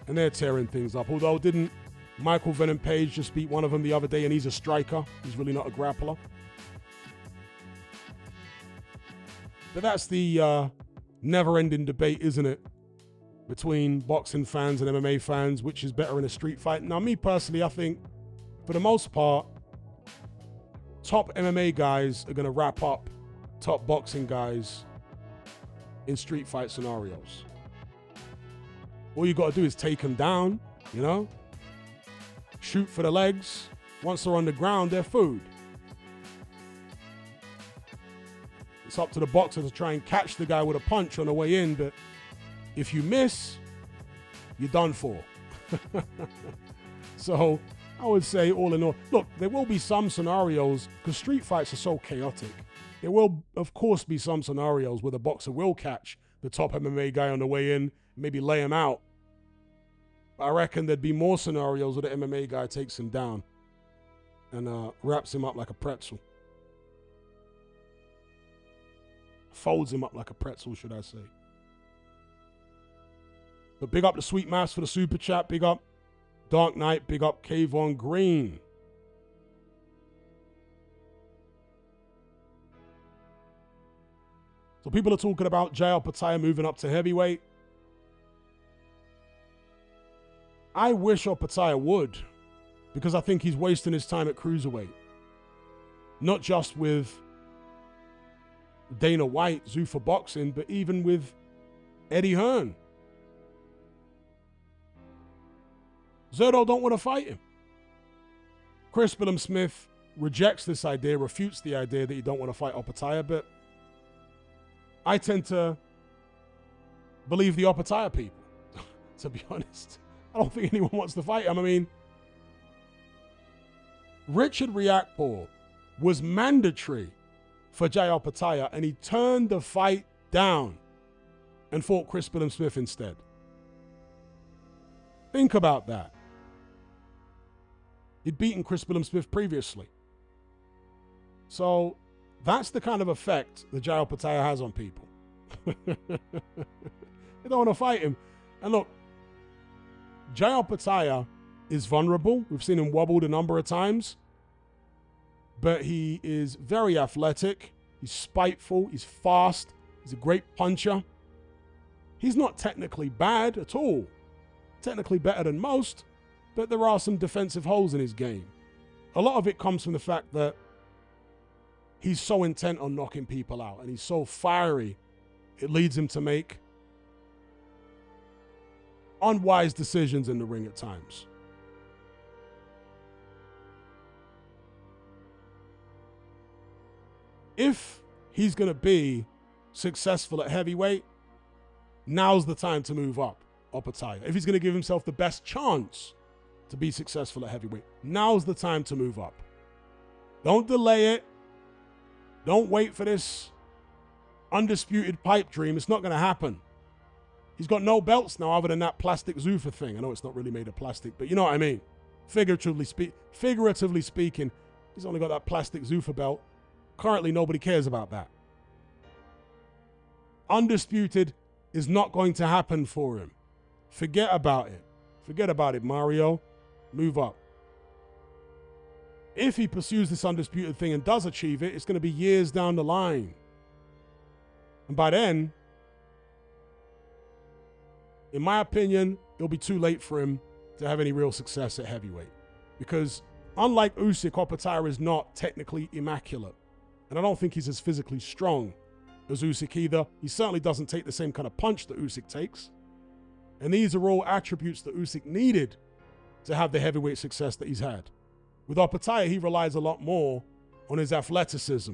and they're tearing things up. Although didn't Michael Venom Page just beat one of them the other day, and he's a striker. He's really not a grappler. But that's the never-ending debate, isn't it? Between boxing fans and MMA fans, which is better in a street fight. Now, me personally, I think, for the most part, top MMA guys are going to wrap up top boxing guys in street fight scenarios. All you got to do is take them down, you know? Shoot for the legs. Once they're on the ground, they're food. It's up to the boxer to try and catch the guy with a punch on the way in, but if you miss, you're done for. So I would say all in all, look, there will be some scenarios, because street fights are so chaotic. There will, of course, be some scenarios where the boxer will catch the top MMA guy on the way in, maybe lay him out. But I reckon there'd be more scenarios where the MMA guy takes him down and wraps him up like a pretzel. Folds him up like a pretzel, should I say. But big up the Sweet Mass for the super chat. Big up Dark Knight. Big up Kayvon Green. So people are talking about Jai Opetaia moving up to heavyweight. I wish Opetaia would, because I think he's wasting his time at cruiserweight. Not just with Dana White, Zuffa Boxing, but even with Eddie Hearn. Zerdo don't want to fight him. Chris Billum Smith rejects this idea, refutes the idea that you don't want to fight Opetaia, but I tend to believe the Opetaia people, to be honest. I don't think anyone wants to fight him. I mean, Richard Riakporhe was mandatory for Jai Opetaia, and he turned the fight down and fought Chris Billum Smith instead. Think about that. He'd beaten Chris Billum Smith previously. So that's the kind of effect that Jai Opetaia has on people. They don't want to fight him. And look, Jai Opetaia is vulnerable. We've seen him wobbled a number of times. But he is very athletic. He's spiteful. He's fast. He's a great puncher. He's not technically bad at all. Technically better than most. But there are some defensive holes in his game. A lot of it comes from the fact that he's so intent on knocking people out. And he's so fiery. It leads him to make unwise decisions in the ring at times. If he's going to be successful at heavyweight, now's the time to move up, Opetaia. If he's going to give himself the best chance to be successful at heavyweight, now's the time to move up. Don't delay it. Don't wait for this undisputed pipe dream. It's not going to happen. He's got no belts now other than that plastic Zuffa thing. I know it's not really made of plastic, but you know what I mean. Figuratively speaking, he's only got that plastic Zuffa belt. Currently, nobody cares about that. Undisputed is not going to happen for him. Forget about it. Forget about it, Mario. Move up. If he pursues this undisputed thing and does achieve it, it's going to be years down the line. And by then, in my opinion, it'll be too late for him to have any real success at heavyweight. Because unlike Usyk, Opetaia is not technically immaculate. And I don't think he's as physically strong as Usyk either. He certainly doesn't take the same kind of punch that Usyk takes. And these are all attributes that Usyk needed to have the heavyweight success that he's had. With Opetaia, he relies a lot more on his athleticism.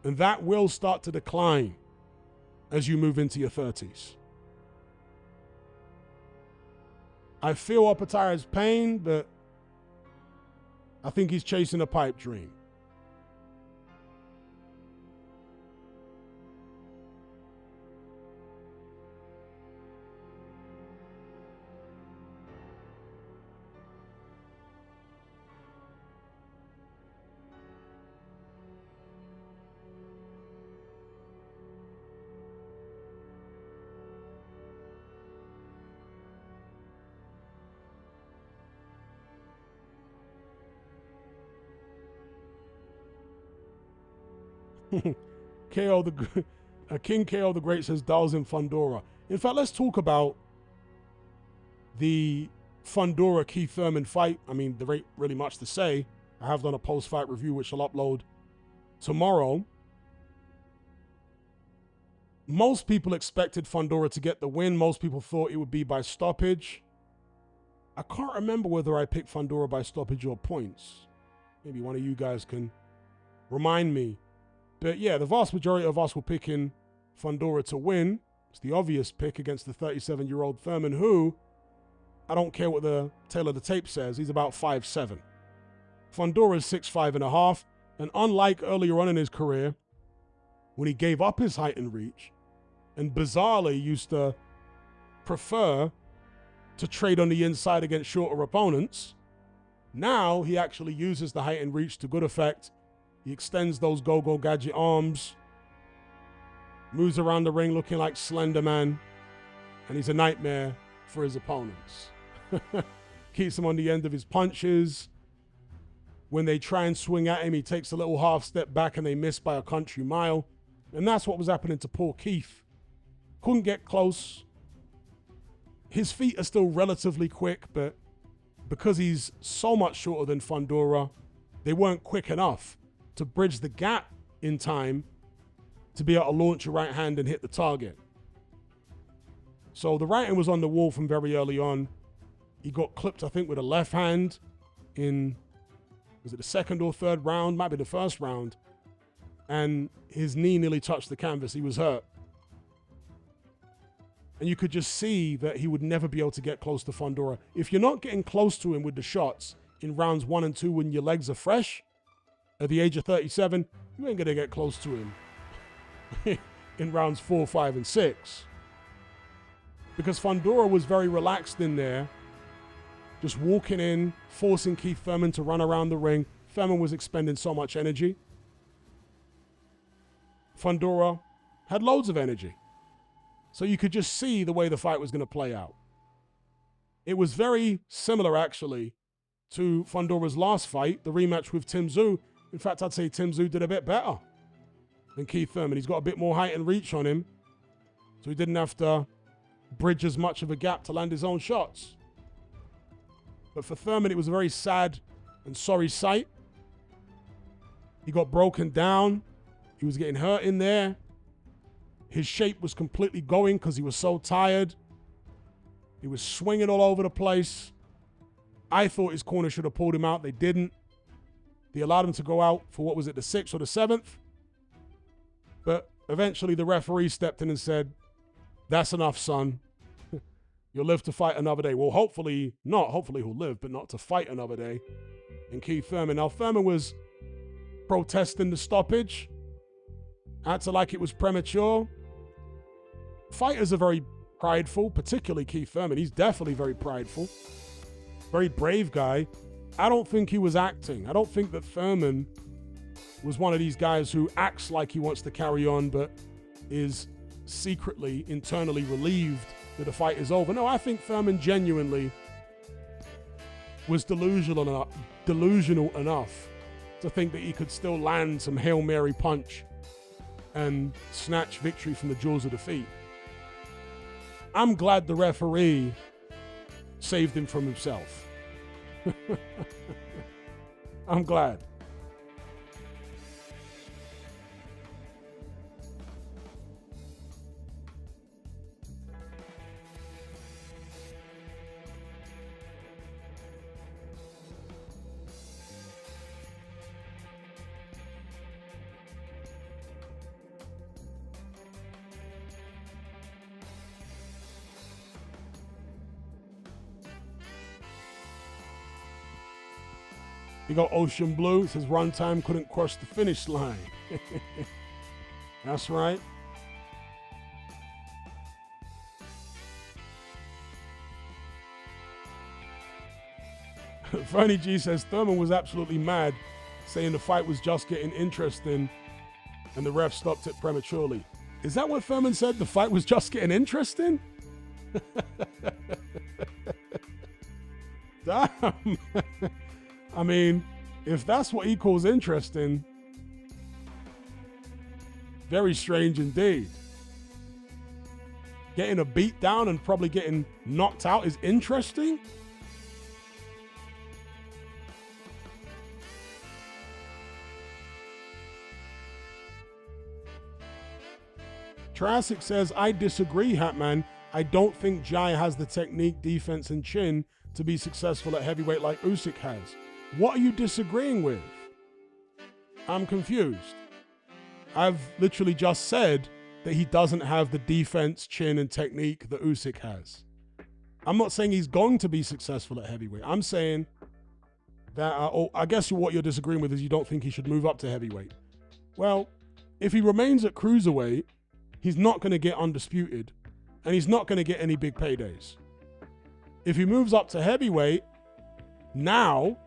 And that will start to decline as you move into your 30s. I feel Opetaia's pain, but I think he's chasing a pipe dream. King KO the Great says Dawes in Fondora. In fact, let's talk about the Fondora Keith Thurman fight. I mean, there ain't really much to say. I have done a post-fight review, which I'll upload tomorrow. Most people expected Fondora to get the win. Most people thought it would be by stoppage. I can't remember whether I picked Fondora by stoppage or points. Maybe one of you guys can remind me. But yeah, the vast majority of us were picking Fondora to win. It's the obvious pick against the 37-year-old Thurman, who, I don't care what the tail of the tape says, he's about 5'7". Fondora's 6'5.5", and unlike earlier on in his career, when he gave up his height and reach and bizarrely used to prefer to trade on the inside against shorter opponents. Now he actually uses the height and reach to good effect. He extends those go-go gadget arms, moves around the ring looking like Slender Man, and he's a nightmare for his opponents. Keeps him on the end of his punches. When they try and swing at him, he takes a little half step back and they miss by a country mile. And that's what was happening to poor Keith. Couldn't get close. His feet are still relatively quick, but because he's so much shorter than Fondora, they weren't quick enough to bridge the gap in time to be able to launch a right hand and hit the target. So the writing was on the wall from very early on. He got clipped, I think, with a left hand in, was it the second or third round? Might be the first round. And his knee nearly touched the canvas. He was hurt. And you could just see that he would never be able to get close to Fondora. If you're not getting close to him with the shots in rounds 1 and 2 when your legs are fresh, at the age of 37, you ain't going to get close to him in rounds 4, 5, and 6. Because Fondora was very relaxed in there, just walking in, forcing Keith Thurman to run around the ring. Thurman was expending so much energy. Fondora had loads of energy. So you could just see the way the fight was going to play out. It was very similar, actually, to Fondora's last fight, the rematch with Tim Tszyu. In fact, I'd say Tim Tszyu did a bit better than Keith Thurman. He's got a bit more height and reach on him, so he didn't have to bridge as much of a gap to land his own shots. But for Thurman, it was a very sad and sorry sight. He got broken down. He was getting hurt in there. His shape was completely going because he was so tired. He was swinging all over the place. I thought his corner should have pulled him out. They didn't. They allowed him to go out for, what was it, the 6th or the 7th? But eventually the referee stepped in and said, "That's enough, son. You'll live to fight another day." Well, hopefully not. Hopefully he'll live, but not to fight another day. And Keith Thurman. Now, Thurman was protesting the stoppage. Acted like it was premature. Fighters are very prideful, particularly Keith Thurman. He's definitely very prideful. Very brave guy. I don't think he was acting. I don't think that Thurman was one of these guys who acts like he wants to carry on, but is secretly, internally relieved that the fight is over. No, I think Thurman genuinely was delusional enough to think that he could still land some Hail Mary punch and snatch victory from the jaws of defeat. I'm glad the referee saved him from himself. I'm glad. You got Ocean Blue. It says runtime couldn't cross the finish line. That's right. Fernie G says Thurman was absolutely mad, saying the fight was just getting interesting and the ref stopped it prematurely. Is that what Thurman said? The fight was just getting interesting? Damn. I mean, if that's what he calls interesting, very strange indeed. Getting a beat down and probably getting knocked out is interesting? Triassic says, I disagree, Hatman. I don't think Jai has the technique, defense, and chin to be successful at heavyweight like Usyk has. What are you disagreeing with? I'm confused. I've literally just said that he doesn't have the defense, chin, and technique that Usyk has. I'm not saying he's going to be successful at heavyweight. I'm saying that, I guess what you're disagreeing with is you don't think he should move up to heavyweight. Well, if he remains at cruiserweight, he's not going to get undisputed, and he's not going to get any big paydays. If he moves up to heavyweight, now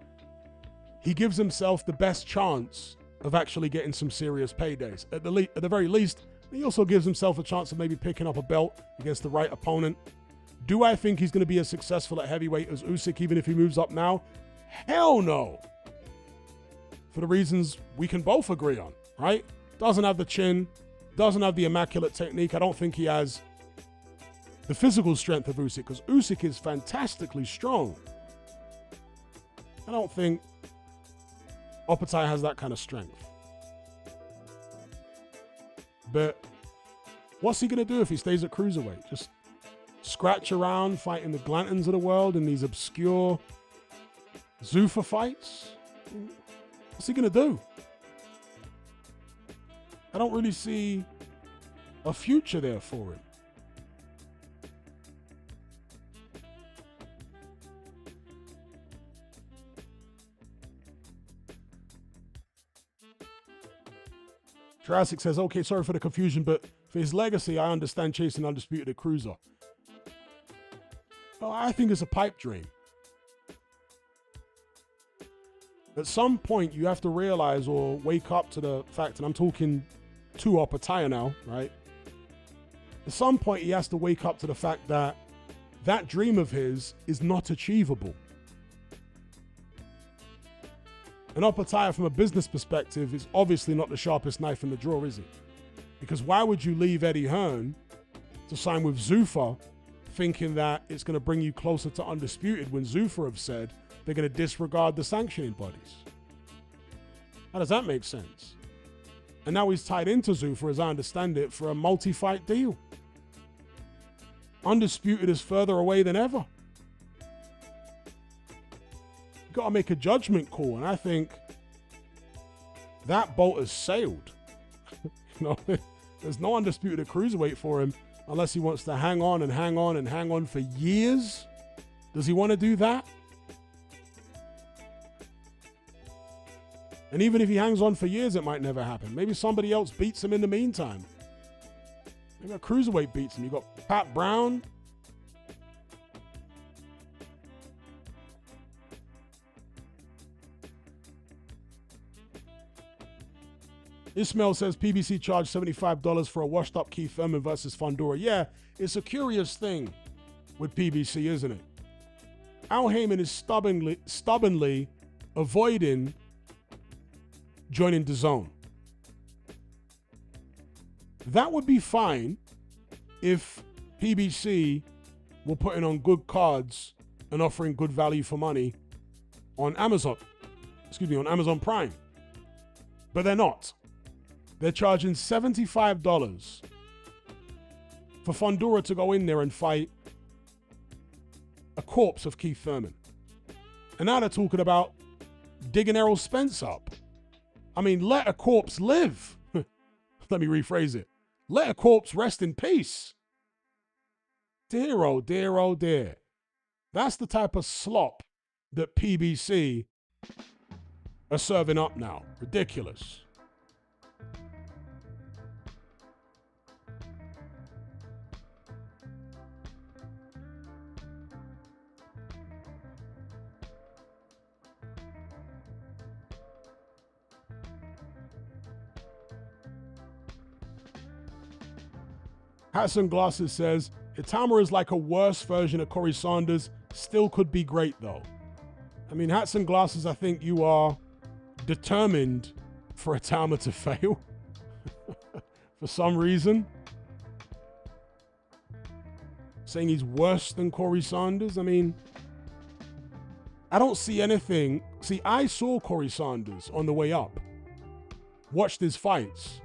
he gives himself the best chance of actually getting some serious paydays. At the very least, he also gives himself a chance of maybe picking up a belt against the right opponent. Do I think he's going to be as successful at heavyweight as Usyk even if he moves up now? Hell no. For the reasons we can both agree on, right? Doesn't have the chin, doesn't have the immaculate technique. I don't think he has the physical strength of Usyk, because Usyk is fantastically strong. I don't think Opetaia has that kind of strength. But what's he going to do if he stays at cruiserweight? Just scratch around fighting the Glantons of the world in these obscure Zuffa fights? What's he going to do? I don't really see a future there for him. Jurassic says, okay, sorry for the confusion, but for his legacy, I understand chasing undisputed cruiser. Well, I think it's a pipe dream. At some point, you have to realize or wake up to the fact, and I'm talking to Opetaia now, right? At some point, he has to wake up to the fact that that dream of his is not achievable. And Opetaia, from a business perspective, is obviously not the sharpest knife in the drawer, is he? Because why would you leave Eddie Hearn to sign with Zuffa thinking that it's going to bring you closer to undisputed when Zuffa have said they're going to disregard the sanctioning bodies? How does that make sense? And now he's tied into Zuffa, as I understand it, for a multi-fight deal. Undisputed is further away than ever. Got to make a judgment call, and I think that boat has sailed. There's no undisputed at cruiserweight for him unless he wants to hang on and hang on and hang on for years. Does he want to do that? And even if he hangs on for years, it might never happen. Maybe somebody else beats him in the meantime. Maybe a cruiserweight beats him. You got Pat Brown. Ismail says PBC charged $75 for a washed-up Keith Thurman versus Fondora. Yeah, it's a curious thing with PBC, isn't it? Al Heyman is stubbornly avoiding joining DAZN. That would be fine if PBC were putting on good cards and offering good value for money on Amazon Prime. But they're not. They're charging $75 for Fondora to go in there and fight a corpse of Keith Thurman. And now they're talking about digging Errol Spence up. I mean, let a corpse live. Let me rephrase it. Let a corpse rest in peace. Dear, oh dear, oh dear. That's the type of slop that PBC are serving up now. Ridiculous. Hatson Glasses says, Itauma is like a worse version of Corrie Sanders. Still could be great, though. I mean, Hatson Glasses, I think you are determined for Itauma to fail. For some reason. Saying he's worse than Corrie Sanders. I mean, I don't see anything. See, I saw Corrie Sanders on the way up. Watched his fights.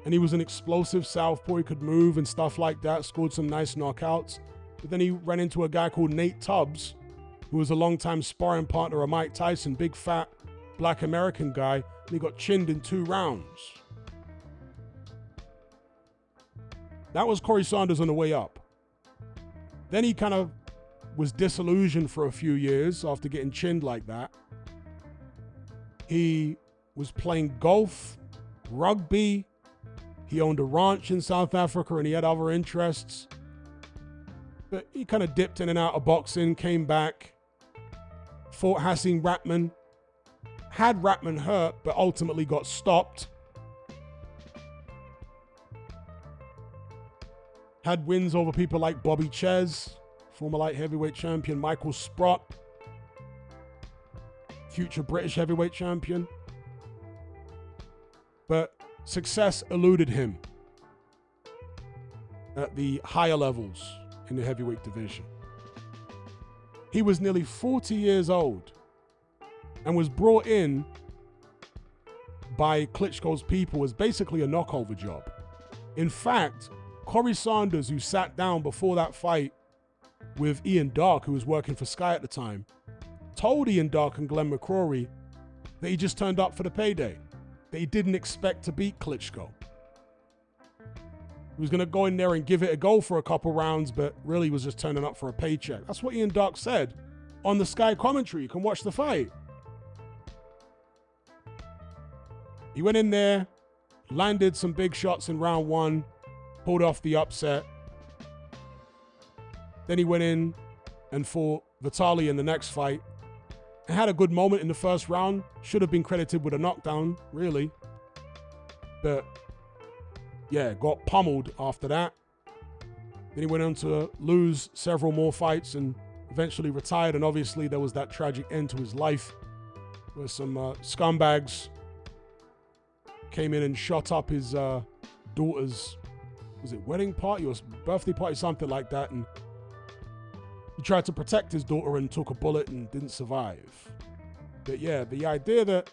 And he was an explosive southpaw. He could move and stuff like that. Scored some nice knockouts. But then he ran into a guy called Nate Tubbs, who was a longtime sparring partner of Mike Tyson. Big, fat, black American guy. And he got chinned in 2 rounds. That was Corrie Sanders on the way up. Then he kind of was disillusioned for a few years after getting chinned like that. He was playing golf rugby. He owned a ranch in South Africa and he had other interests. But he kind of dipped in and out of boxing, came back, fought Hasim Rahman, had Rahman hurt, but ultimately got stopped. Had wins over people like Bobby Ches, former light heavyweight champion, Michael Sprott, future British heavyweight champion. But success eluded him at the higher levels in the heavyweight division. He was nearly 40 years old and was brought in by Klitschko's people as basically a knockover job. In fact, Corrie Sanders, who sat down before that fight with Ian Darke, who was working for Sky at the time, told Ian Darke and Glenn McCrory that he just turned up for the payday, that he didn't expect to beat Klitschko. He was going to go in there and give it a go for a couple rounds, but really was just turning up for a paycheck. That's what Ian Darke said on the Sky commentary. You can watch the fight. He went in there, landed some big shots in round one, pulled off the upset. Then he went in and fought Vitali in the next fight. And had a good moment in the first round. Should have been credited with a knockdown, really. But yeah, got pummeled after that. Then he went on to lose several more fights and eventually retired. And obviously there was that tragic end to his life where some scumbags came in and shot up his daughter's, was it wedding party or birthday party, something like that. And he tried to protect his daughter and took a bullet and didn't survive. But yeah, the idea that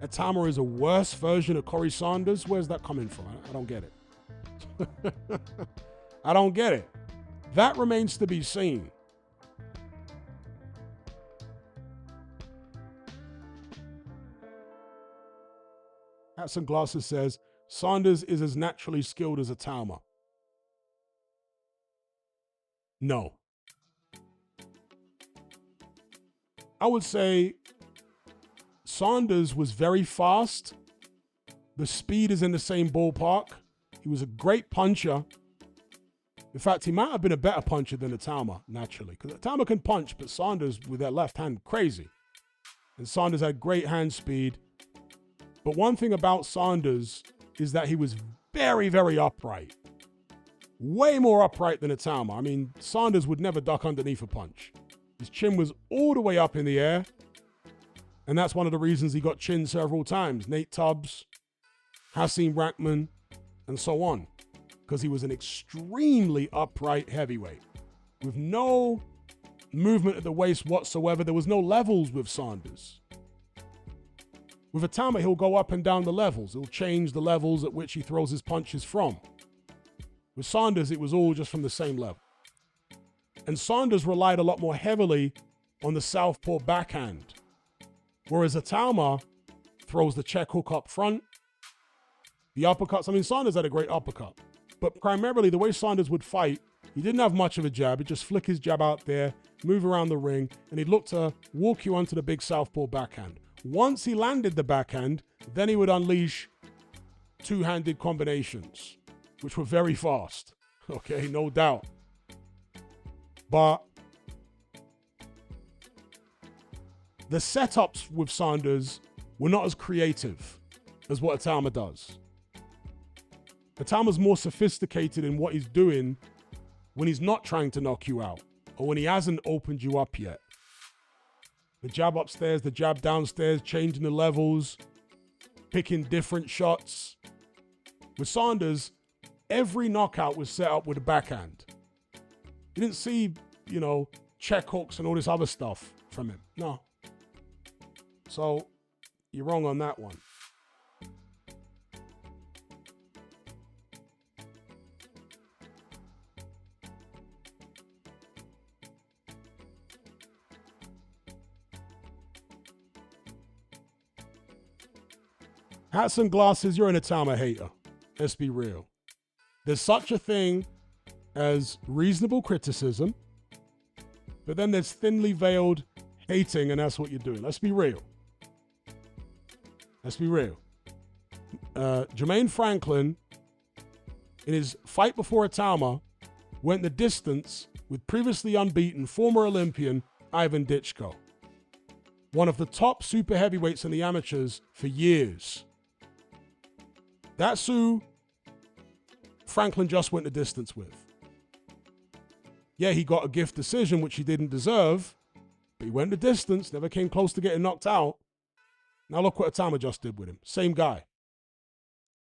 Itauma is a worse version of Corrie Sanders, where's that coming from? I don't get it. I don't get it. That remains to be seen. Hats and Glasses says, Sanders is as naturally skilled as Itauma. No. I would say Sanders was very fast. The speed is in the same ballpark. He was a great puncher. In fact, he might have been a better puncher than Itauma, naturally. Because Itauma can punch, but Sanders, with that left hand, crazy. And Sanders had great hand speed. But one thing about Sanders is that he was very, very upright. Way more upright than Itauma. I mean, Sanders would never duck underneath a punch. His chin was all the way up in the air. And that's one of the reasons he got chinned several times. Nate Tubbs, Hasim Rahman, and so on. Because he was an extremely upright heavyweight. With no movement at the waist whatsoever. There was no levels with Sanders. With Itauma, he'll go up and down the levels. He'll change the levels at which he throws his punches from. With Sanders, it was all just from the same level. And Sanders relied a lot more heavily on the southpaw backhand. Whereas Itauma throws the check hook up front, the uppercuts. I mean, Sanders had a great uppercut. But primarily, the way Sanders would fight, he didn't have much of a jab. He'd just flick his jab out there, move around the ring, and he'd look to walk you onto the big southpaw backhand. Once he landed the backhand, then he would unleash two-handed combinations, which were very fast. Okay, no doubt. But the setups with Sanders were not as creative as what Itauma does. Itauma's more sophisticated in what he's doing when he's not trying to knock you out or when he hasn't opened you up yet. The jab upstairs, the jab downstairs, changing the levels, picking different shots. With Sanders, every knockout was set up with a backhand. You didn't see, check hooks and all this other stuff from him. No. So, you're wrong on that one. Hats and Glasses, you're an Itauma hater. Let's be real. There's such a thing as reasonable criticism, but then there's thinly veiled hating, and that's what you're doing. Let's be real. Let's be real. Jermaine Franklin, in his fight before Itauma, went the distance with previously unbeaten former Olympian Ivan Ditchko, one of the top super heavyweights in the amateurs for years. That's who Franklin just went the distance with. Yeah, he got a gift decision, which he didn't deserve, but he went the distance, never came close to getting knocked out. Now look what Itauma just did with him. Same guy.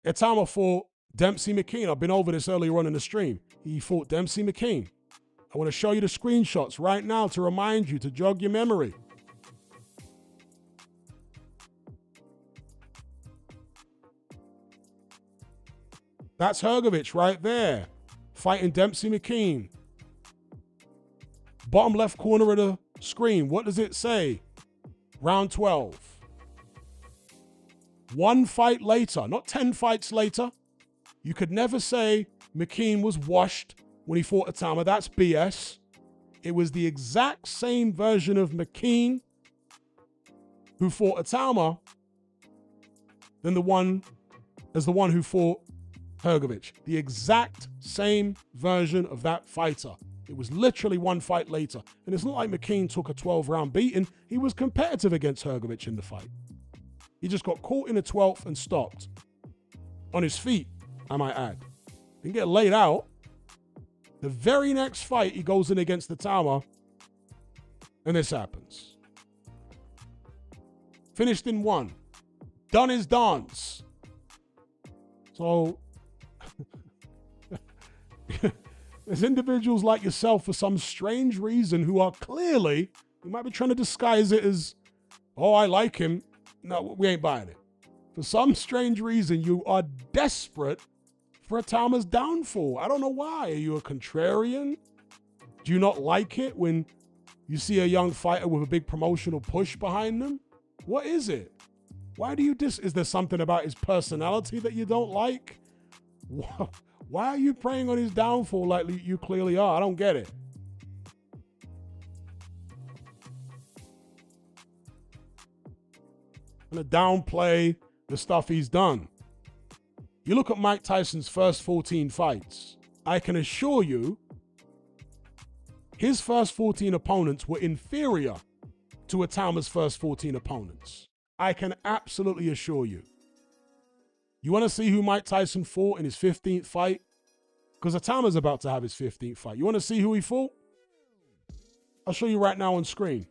Itauma fought Dempsey McKean. I've been over this earlier on in the stream. He fought Dempsey McKean. I want to show you the screenshots right now to remind you, to jog your memory. That's Hrgovic right there, fighting Dempsey McKean. Bottom left corner of the screen, what does it say? Round 12. One fight later, not 10 fights later. You could never say McKean was washed when he fought Itauma. That's BS. It was the exact same version of McKean who fought Itauma as the one who fought Hrgovic. The exact same version of that fighter. It was literally one fight later. And it's not like McKean took a 12-round beating. He was competitive against Hrgovic in the fight. He just got caught in the 12th and stopped. On his feet, I might add. Didn't get laid out. The very next fight, he goes in against Itauma, and this happens. Finished in one. Done his dance. So, there's individuals like yourself for some strange reason who are clearly, you might be trying to disguise it as, oh, I like him. No, we ain't buying it. For some strange reason, you are desperate for Itauma's downfall. I don't know why. Are you a contrarian? Do you not like it when you see a young fighter with a big promotional push behind them? What is it? Why do you is there something about his personality that you don't like? Why are you preying on his downfall like you clearly are? I don't get it. I'm gonna downplay the stuff he's done. You look at Mike Tyson's first 14 fights. I can assure you, his first 14 opponents were inferior to Itauma's first 14 opponents. I can absolutely assure you. You want to see who Mike Tyson fought in his 15th fight? Because Itauma's about to have his 15th fight. You want to see who he fought? I'll show you right now on screen.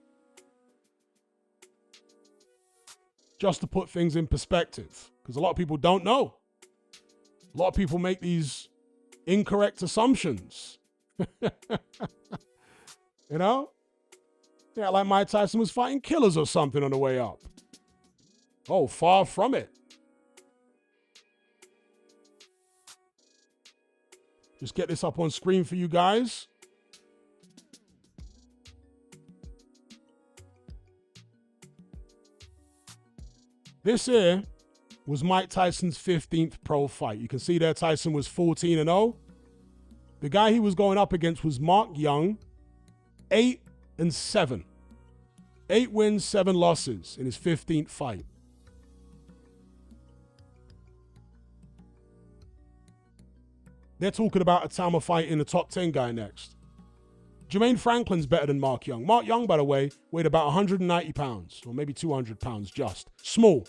Just to put things in perspective. Because a lot of people don't know. A lot of people make these incorrect assumptions. You know? Yeah, like Mike Tyson was fighting killers or something on the way up. Oh, far from it. Just get this up on screen for you guys. This here was Mike Tyson's 15th pro fight. You can see there Tyson was 14-0. The guy he was going up against was Mark Young, 8-7. 8 wins, 7 losses in his 15th fight. They're talking about Itauma fighting the top 10 guy next. Jermaine Franklin's better than Mark Young. Mark Young, by the way, weighed about 190 pounds, or maybe 200 pounds just. Small.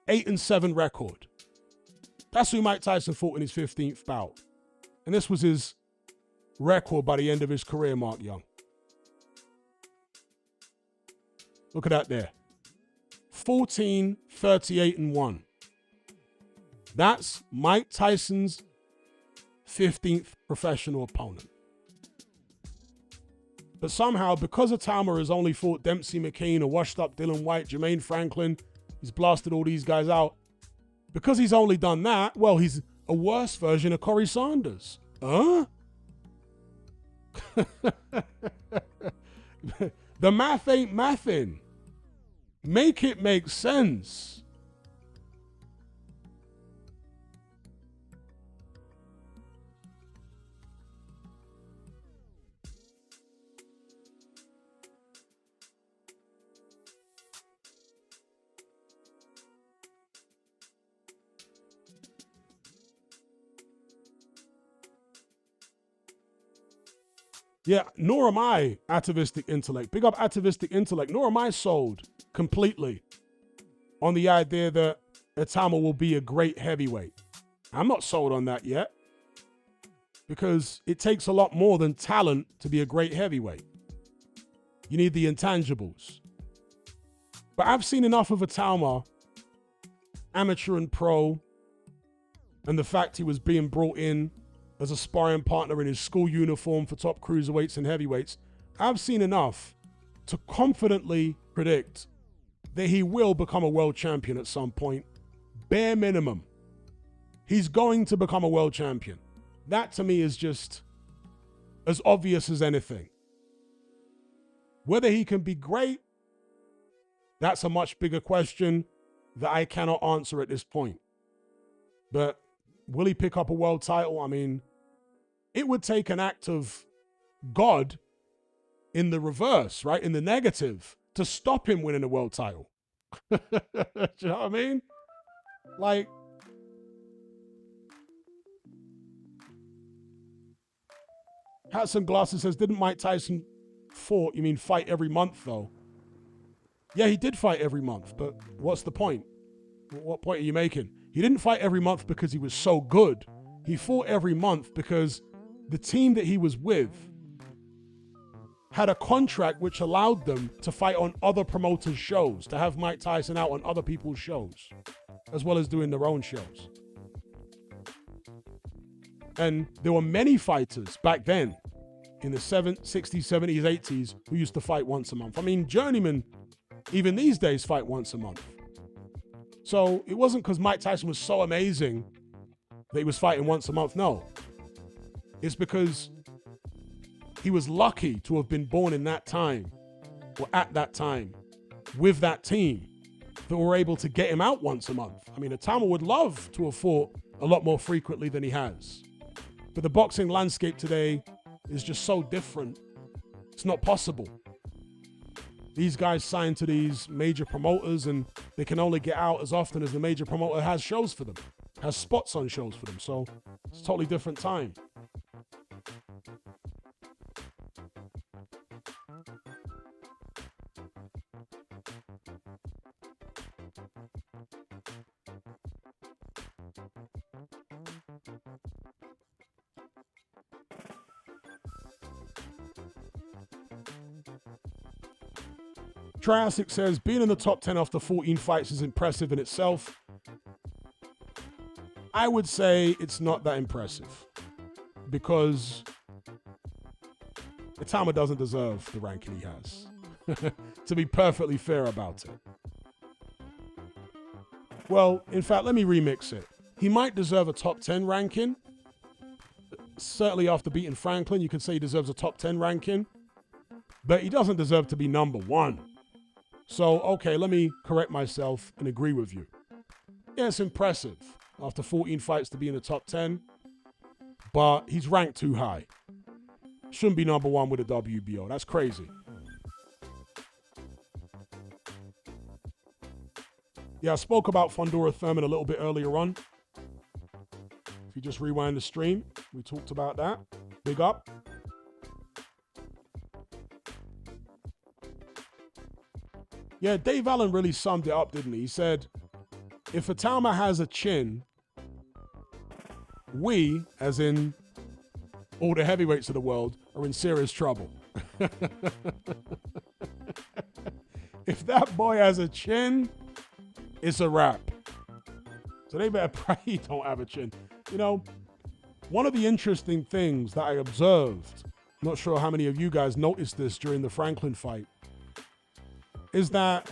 8-7 record. That's who Mike Tyson fought in his 15th bout. And this was his record by the end of his career, Mark Young. Look at that there. 14, 38-1. That's Mike Tyson's 15th professional opponent. But somehow, because Itauma has only fought Dempsey McKean, a washed-up Dylan White, Jermaine Franklin, he's blasted all these guys out. Because he's only done that, well, he's a worse version of Corrie Sanders. Huh? The math ain't mathin'. Make it make sense. Yeah, nor am I atavistic intellect. Big up atavistic intellect. Nor am I sold completely on the idea that Itauma will be a great heavyweight. I'm not sold on that yet, because it takes a lot more than talent to be a great heavyweight. You need the intangibles. But I've seen enough of Itauma, amateur and pro, and the fact he was being brought in as a sparring partner in his school uniform for top cruiserweights and heavyweights. I've seen enough to confidently predict that he will become a world champion at some point. Bare minimum. He's going to become a world champion. That to me is just as obvious as anything. Whether he can be great, that's a much bigger question that I cannot answer at this point. But will he pick up a world title? I mean, it would take an act of God in the reverse, right? In the negative, to stop him winning a world title. Do you know what I mean? Like, Hudson Glasses says, didn't Mike Tyson fight every month though? Yeah, he did fight every month, but what's the point? What point are you making? He didn't fight every month because he was so good. He fought every month because the team that he was with had a contract which allowed them to fight on other promoters' shows, to have Mike Tyson out on other people's shows, as well as doing their own shows. And there were many fighters back then in the 60s, 70s, 80s who used to fight once a month. I mean, journeymen, even these days, fight once a month. So it wasn't because Mike Tyson was so amazing that he was fighting once a month. No. It's because he was lucky to have been born in that time, or at that time, with that team that were able to get him out once a month. I mean, Itauma would love to have fought a lot more frequently than he has. But the boxing landscape today is just so different. It's not possible. These guys sign to these major promoters and they can only get out as often as the major promoter has shows for them, has spots on shows for them. So it's a totally different time. Triassic says, being in the top 10 after 14 fights is impressive in itself. I would say it's not that impressive because Itauma doesn't deserve the ranking he has, to be perfectly fair about it. Well, in fact, let me remix it. He might deserve a top 10 ranking. Certainly after beating Franklin, you could say he deserves a top 10 ranking, but he doesn't deserve to be number 1. So, okay, let me correct myself and agree with you. Yeah, it's impressive after 14 fights to be in the top 10, but he's ranked too high. Shouldn't be number 1 with a WBO. That's crazy. Yeah, I spoke about Fondora Thurman a little bit earlier on. If you just rewind the stream, we talked about that. Big up. Yeah, Dave Allen really summed it up, didn't he? He said, if Itauma has a chin, we, as in all the heavyweights of the world, are in serious trouble. If that boy has a chin, it's a wrap. So they better pray he don't have a chin. You know, one of the interesting things that I observed, not sure how many of you guys noticed this during the Franklin fight, is that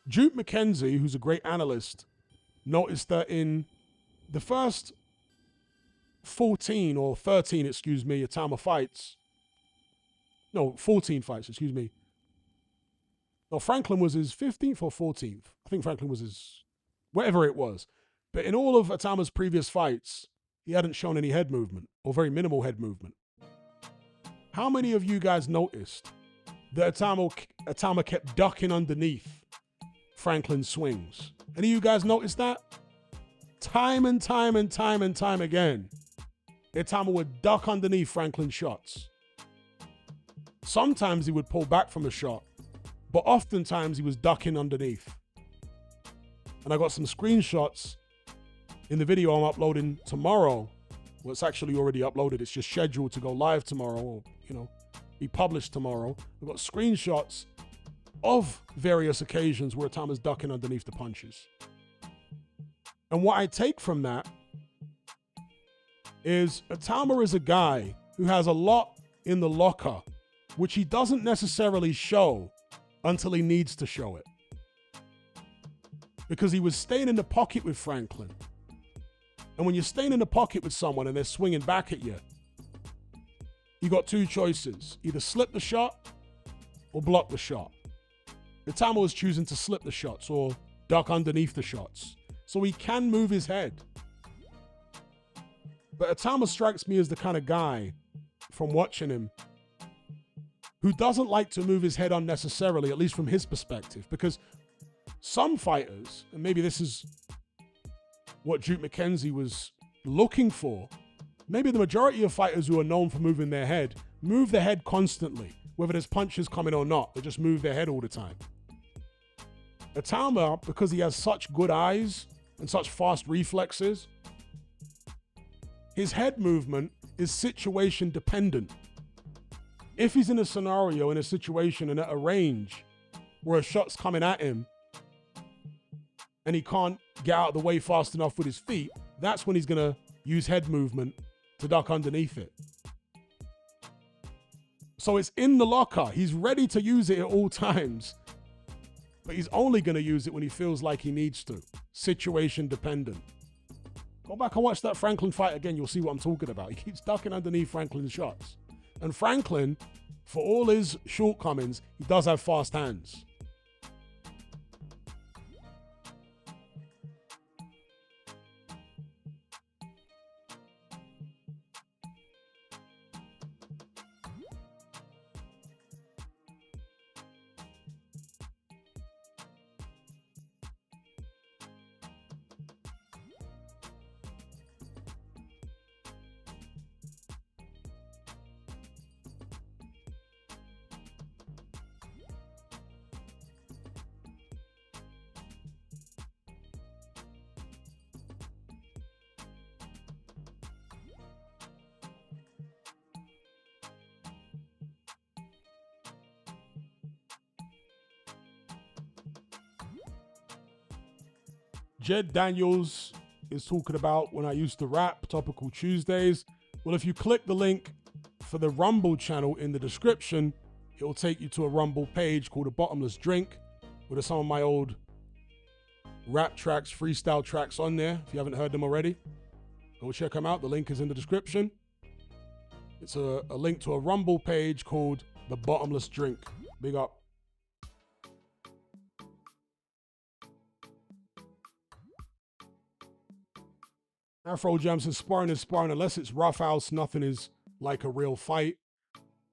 Duke McKenzie, who's a great analyst, noticed that in the first 13 Itauma fights, no, 14 fights, excuse me. No, Franklin was his 15th or 14th. I think Franklin was his, whatever it was. But in all of Itauma's previous fights, he hadn't shown any head movement or very minimal head movement. How many of you guys noticed that Itauma kept ducking underneath Franklin's swings? Any of you guys noticed that? Time and time again, Itauma would duck underneath Franklin's shots. Sometimes he would pull back from a shot, but oftentimes he was ducking underneath. And I got some screenshots in the video I'm uploading tomorrow. Well, it's actually already uploaded. It's just scheduled to go live tomorrow, or, be published tomorrow. I've got screenshots of various occasions where Itauma's ducking underneath the punches. And what I take from that is Itauma is a guy who has a lot in the locker, which he doesn't necessarily show until he needs to show it. Because he was staying in the pocket with Franklin. And when you're staying in the pocket with someone and they're swinging back at you, you got two choices. Either slip the shot or block the shot. Itauma was choosing to slip the shots or duck underneath the shots. So he can move his head. But Itauma strikes me as the kind of guy, from watching him, who doesn't like to move his head unnecessarily, at least from his perspective. Because some fighters, and maybe this is what Duke McKenzie was looking for, maybe the majority of fighters who are known for moving their head, move their head constantly, whether there's punches coming or not. They just move their head all the time. Itauma, because he has such good eyes and such fast reflexes, his head movement is situation dependent. If he's in a scenario, in a situation, and at a range where a shot's coming at him and he can't get out of the way fast enough with his feet, that's when he's going to use head movement to duck underneath it. So it's in the locker. He's ready to use it at all times, but he's only going to use it when he feels like he needs to. Situation dependent. Go back and watch that Franklin fight again. You'll see what I'm talking about. He keeps ducking underneath Franklin's shots. And Franklin, for all his shortcomings, he does have fast hands. Jed Daniels is talking about when I used to rap, Topical Tuesdays. Well, if you click the link for the Rumble channel in the description, it will take you to a Rumble page called A Bottomless Drink, where there's some of my old rap tracks, freestyle tracks on there. If you haven't heard them already, go check them out. The link is in the description. It's a link to a Rumble page called The Bottomless Drink. Big up. Afro Jam says, sparring is sparring. Unless it's roughhouse, nothing is like a real fight.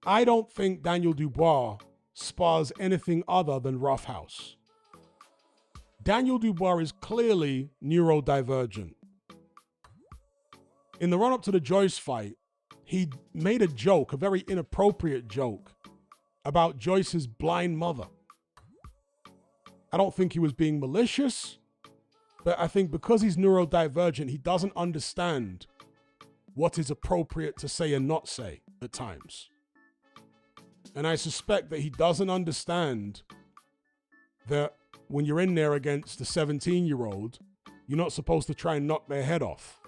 I don't think Daniel Dubois spars anything other than roughhouse. Daniel Dubois is clearly neurodivergent. In the run-up to the Joyce fight, he made a joke, a very inappropriate joke, about Joyce's blind mother. I don't think he was being malicious. But I think because he's neurodivergent, he doesn't understand what is appropriate to say and not say at times. And I suspect that he doesn't understand that when you're in there against a 17-year-old, you're not supposed to try and knock their head off.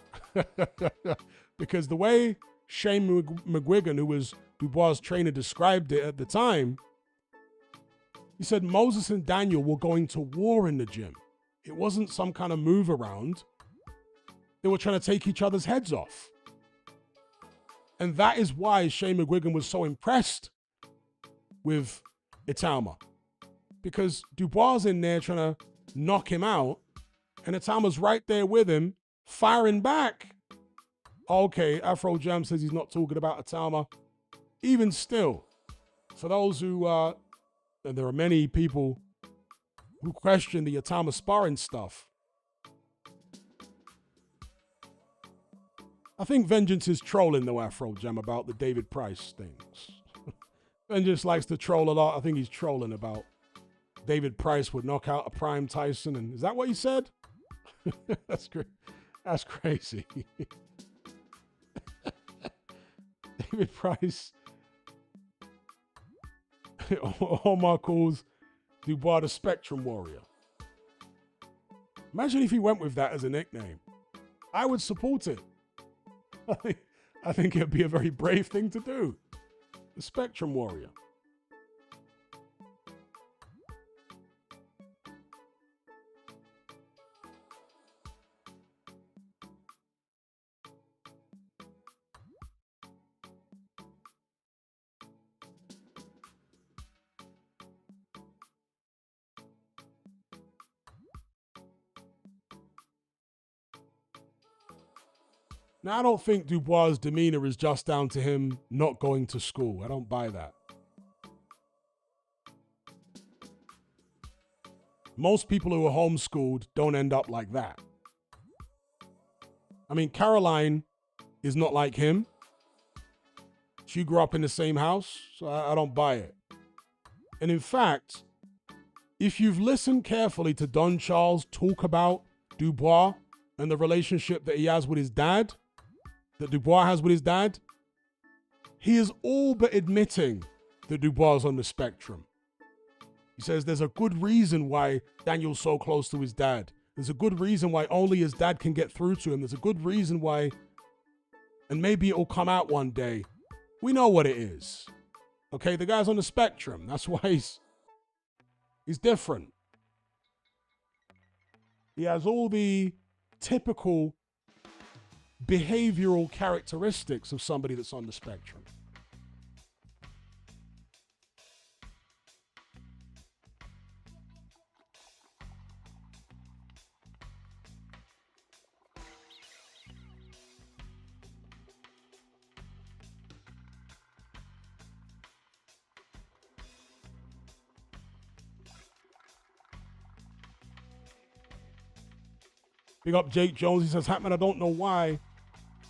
Because the way Shane McGuigan, who was Dubois' trainer, described it at the time, he said Moses and Daniel were going to war in the gym. It wasn't some kind of move around. They were trying to take each other's heads off. And that is why Shane McGuigan was so impressed with Itauma. Because Dubois in there trying to knock him out, and Itauma's right there with him, firing back. Okay, Afro Jam says he's not talking about Itauma. Even still, for those who, and there are many people who question the Itauma sparring stuff, I think Vengeance is trolling though, Afro Jam, about the David Price things. Ben just likes to troll a lot. I think he's trolling about David Price would knock out a prime Tyson. And is that what he said? That's great. That's crazy. David Price. Omar calls Dubois the Spectrum Warrior. Imagine if he went with that as a nickname. I would support it. I think it'd be a very brave thing to do. The Spectrum Warrior. Now, I don't think Dubois' demeanor is just down to him not going to school. I don't buy that. Most people who are homeschooled don't end up like that. I mean, Caroline is not like him. She grew up in the same house, so I don't buy it. And in fact, if you've listened carefully to Don Charles talk about Dubois and the relationship that he has with his dad, that Dubois has with his dad, he is all but admitting that Dubois is on the spectrum. He says there's a good reason why Daniel's so close to his dad. There's a good reason why only his dad can get through to him. There's a good reason why, and maybe it'll come out one day. We know what it is. Okay, the guy's on the spectrum. That's why he's different. He has all the typical behavioral characteristics of somebody that's on the spectrum. Big up Jake Jones. He says, Hatman, I don't know why,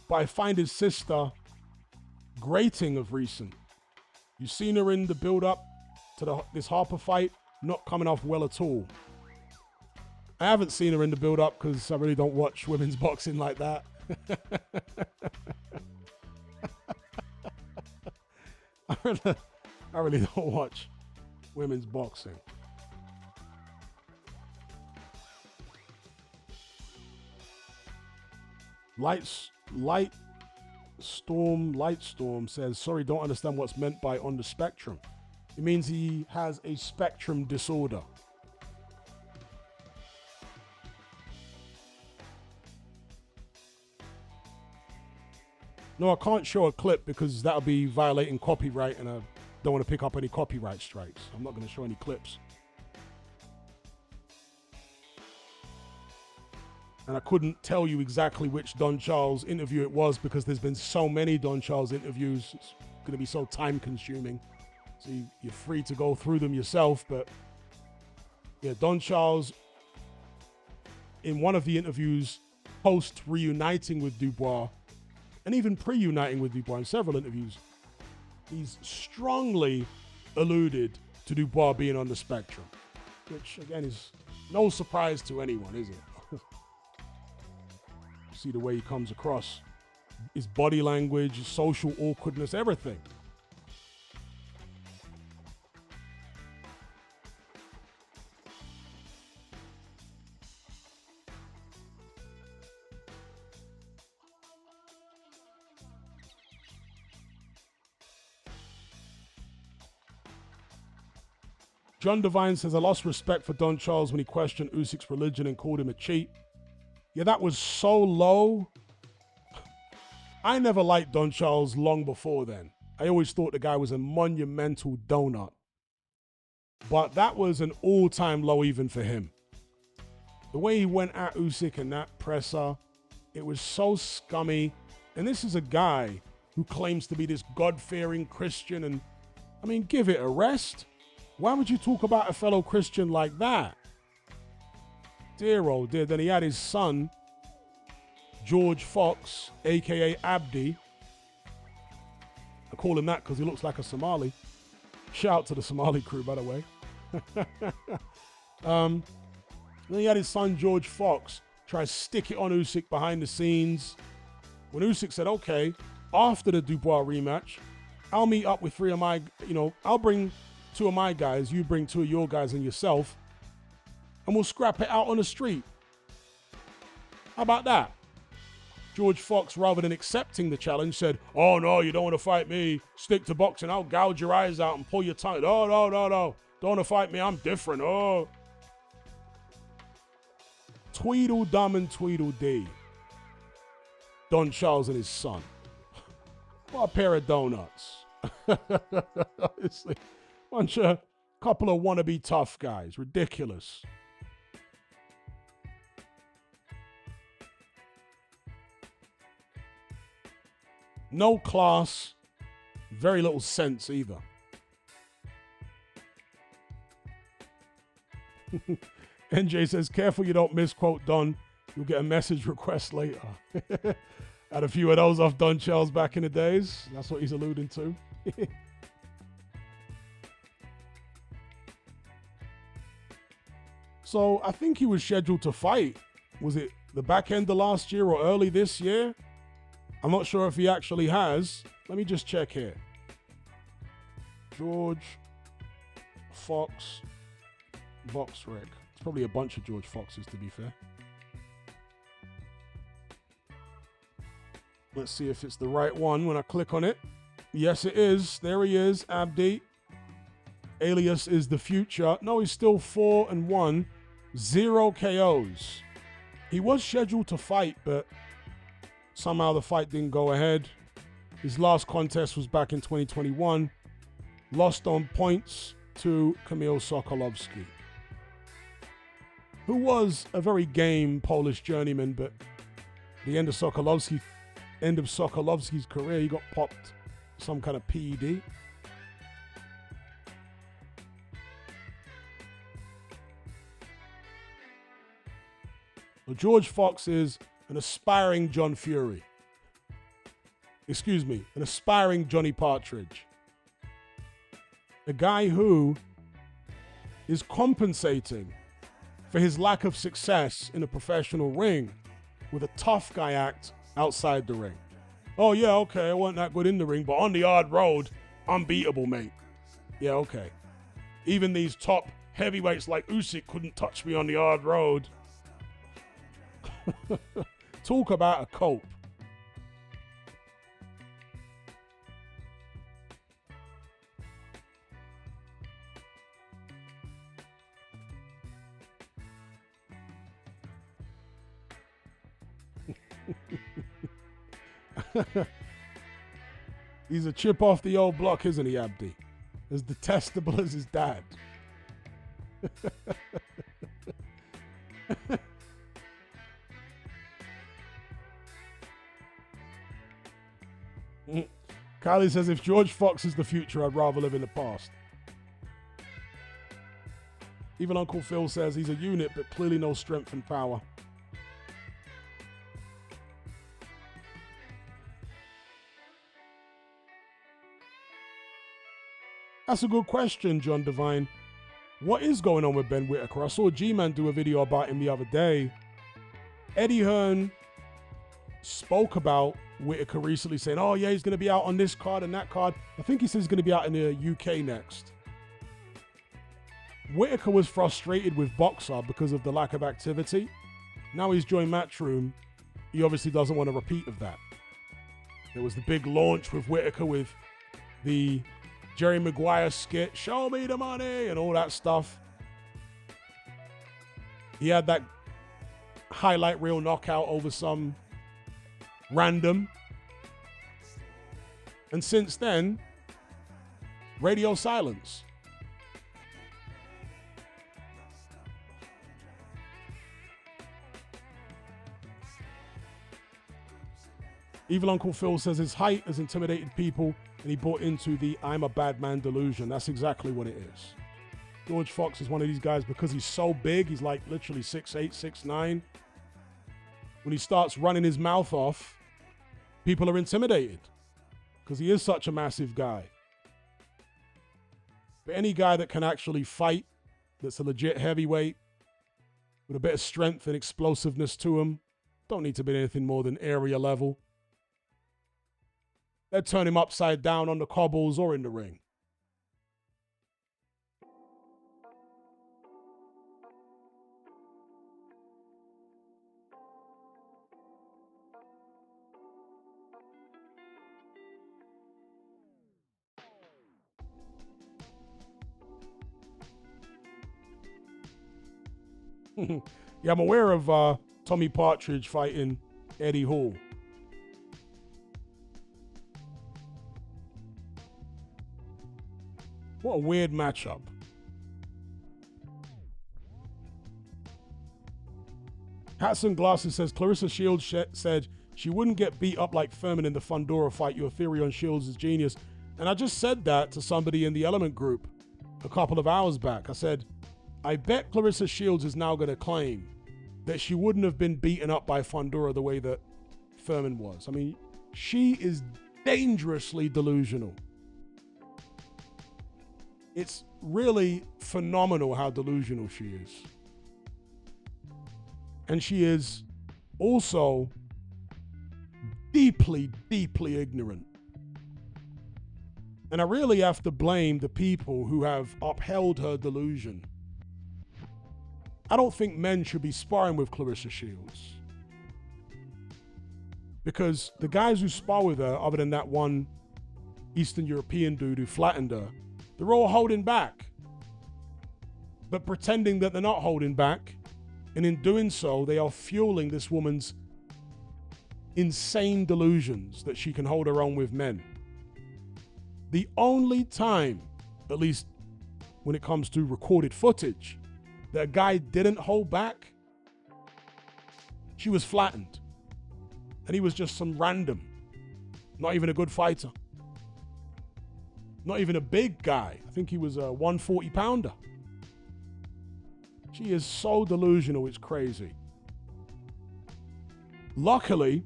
but I find his sister grating of recent. You've seen her in the build-up to this Harper fight, not coming off well at all. I haven't seen her in the build-up because I really don't watch women's boxing like that. I really don't watch women's boxing. Lightstorm says, sorry, don't understand what's meant by on the spectrum. It means he has a spectrum disorder. No, I can't show a clip because that'll be violating copyright and I don't want to pick up any copyright strikes. I'm not going to show any clips. And I couldn't tell you exactly which Don Charles interview it was because there's been so many Don Charles interviews. It's going to be so time consuming. So you're free to go through them yourself. But yeah, Don Charles, in one of the interviews, post reuniting with Dubois, and even pre-uniting with Dubois in several interviews, he's strongly alluded to Dubois being on the spectrum, which again is no surprise to anyone, is it? See the way he comes across, his body language, his social awkwardness, everything. John Devine says, I lost respect for Don Charles when he questioned Usyk's religion and called him a cheat. Yeah, that was so low. I never liked Don Charles long before then. I always thought the guy was a monumental donut. But that was an all-time low even for him. The way he went at Usyk in that presser, it was so scummy. And this is a guy who claims to be this God-fearing Christian. And, I mean, give it a rest. Why would you talk about a fellow Christian like that? Dear, oh dear. Then he had his son, George Fox, a.k.a. Abdi. I call him that because he looks like a Somali. Shout out to the Somali crew, by the way. Then he had his son, George Fox, try to stick it on Usyk behind the scenes. When Usyk said, okay, after the Dubois rematch, I'll meet up with 3 of my, I'll bring 2 of my guys, you bring 2 of your guys and yourself, and we'll scrap it out on the street. How about that? George Fox, rather than accepting the challenge, said, oh no, you don't want to fight me. Stick to boxing. I'll gouge your eyes out and pull your tongue. Oh, no. Don't want to fight me. I'm different. Oh. Tweedledum and Tweedledee. Don Charles and his son. What a pair of donuts. Honestly. Couple of wannabe tough guys. Ridiculous. No class, very little sense either. NJ says, careful you don't misquote Don. You'll get a message request later. Had a few of those off Don Charles back in the days. That's what he's alluding to. So I think he was scheduled to fight. Was it the back end of last year or early this year? I'm not sure if he actually has. Let me just check here. George Fox box rec. It's probably a bunch of George Foxes, to be fair. Let's see if it's the right one when I click on it. Yes, it is. There he is, Abdi. Alias is the future. No, he's still 4-1. 0 KOs. He was scheduled to fight, but somehow the fight didn't go ahead. His last contest was back in 2021. Lost on points to Kamil Sokolovsky, who was a very game Polish journeyman, but the end of Sokolovsky's career, he got popped some kind of PED. Well, George Fox is an aspiring John Fury. Excuse me, an aspiring Johnny Partridge. A guy who is compensating for his lack of success in a professional ring with a tough guy act outside the ring. Oh yeah, okay, I wasn't that good in the ring, but on the hard road, unbeatable, mate. Yeah, okay. Even these top heavyweights like Usyk couldn't touch me on the hard road. Talk about a cope. He's a chip off the old block, isn't he, Abdi? As detestable as his dad. Kylie says, if George Fox is the future, I'd rather live in the past. Even Uncle Phil says he's a unit, but clearly no strength and power. That's a good question, John Devine. What is going on with Ben Whittaker? I saw G-Man do a video about him the other day. Eddie Hearn spoke about Whittaker recently, saying, oh yeah, he's going to be out on this card and that card. I think he says he's going to be out in the UK next. Whittaker was frustrated with Boxer because of the lack of activity. Now he's joined Matchroom. He obviously doesn't want a repeat of that. There was the big launch with Whittaker with the Jerry Maguire skit, show me the money, and all that stuff. He had that highlight reel knockout over some random. And since then, radio silence. Evil Uncle Phil says his height has intimidated people and he bought into the I'm a bad man delusion. That's exactly what it is. George Fox is one of these guys because he's so big. He's like literally 6'8", 6'9". When he starts running his mouth off, people are intimidated because he is such a massive guy. But any guy that can actually fight, that's a legit heavyweight, with a bit of strength and explosiveness to him, don't need to be anything more than area level. They'd turn him upside down on the cobbles or in the ring. Yeah, I'm aware of Tommy Partridge fighting Eddie Hall. What a weird matchup. Hats and Glasses says Clarissa Shields said she wouldn't get beat up like Thurman in the Fondora fight. Your theory on Shields is genius. And I just said that to somebody in the Element group a couple of hours back. I said, I bet Clarissa Shields is now going to claim that she wouldn't have been beaten up by Fondora the way that Thurman was. I mean, she is dangerously delusional. It's really phenomenal how delusional she is. And she is also deeply, deeply ignorant. And I really have to blame the people who have upheld her delusion. I don't think men should be sparring with Clarissa Shields. Because the guys who spar with her, other than that one Eastern European dude who flattened her, they're all holding back. But pretending that they're not holding back. And in doing so, they are fueling this woman's insane delusions that she can hold her own with men. The only time, at least when it comes to recorded footage, that a guy didn't hold back, she was flattened. And he was just some random, not even a good fighter. Not even a big guy. I think he was a 140-pounder. She is so delusional, it's crazy. Luckily,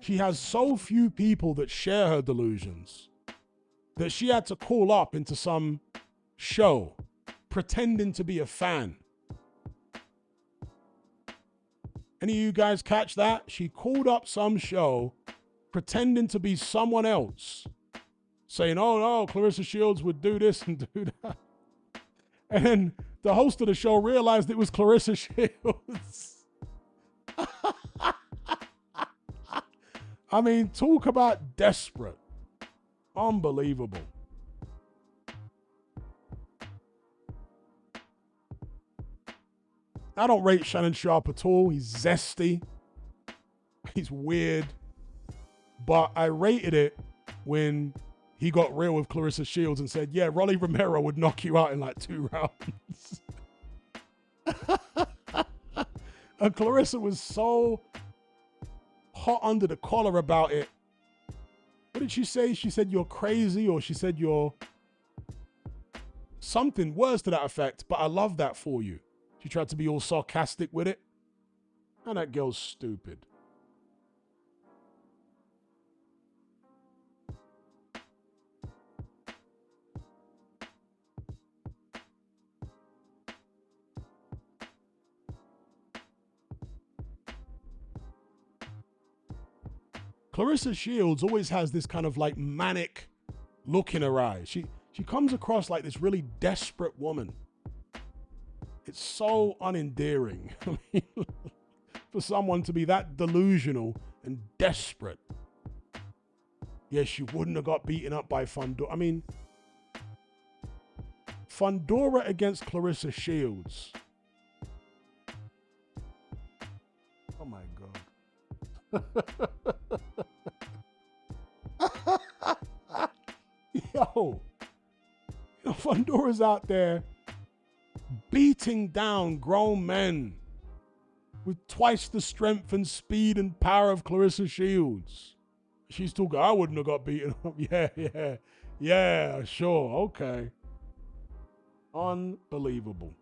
she has so few people that share her delusions that she had to call up into some show pretending to be a fan. Any of you guys catch that? She called up some show pretending to be someone else, saying, oh no, Clarissa Shields would do this and do that. And then the host of the show realized it was Clarissa Shields. I mean, talk about desperate. Unbelievable. I don't rate Shannon Sharp at all. He's zesty. He's weird. But I rated it when he got real with Clarissa Shields and said, yeah, Rolly Romero would knock you out in like 2 rounds. And Clarissa was so hot under the collar about it. What did she say? She said, you're crazy, or she said, you're something worse to that effect, but I love that for you. She tried to be all sarcastic with it. And that girl's stupid. Clarissa Shields always has this kind of like manic look in her eyes. She comes across like this really desperate woman. It's so unendearing. I mean, for someone to be that delusional and desperate. Yes, she wouldn't have got beaten up by Fondora. I mean, Fondora against Clarissa Shields. Oh my God. Yo, Fondora's out there beating down grown men with twice the strength and speed and power of Clarissa Shields. She's talking, I wouldn't have got beaten up. Yeah, sure, okay. Unbelievable.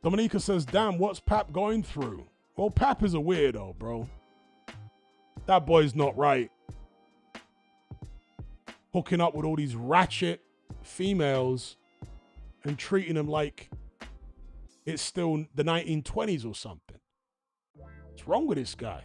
Dominica says, damn, what's Pap going through? Well, Pap is a weirdo, bro. That boy's not right. Hooking up with all these ratchet females and treating them like it's still the 1920s or something. What's wrong with this guy?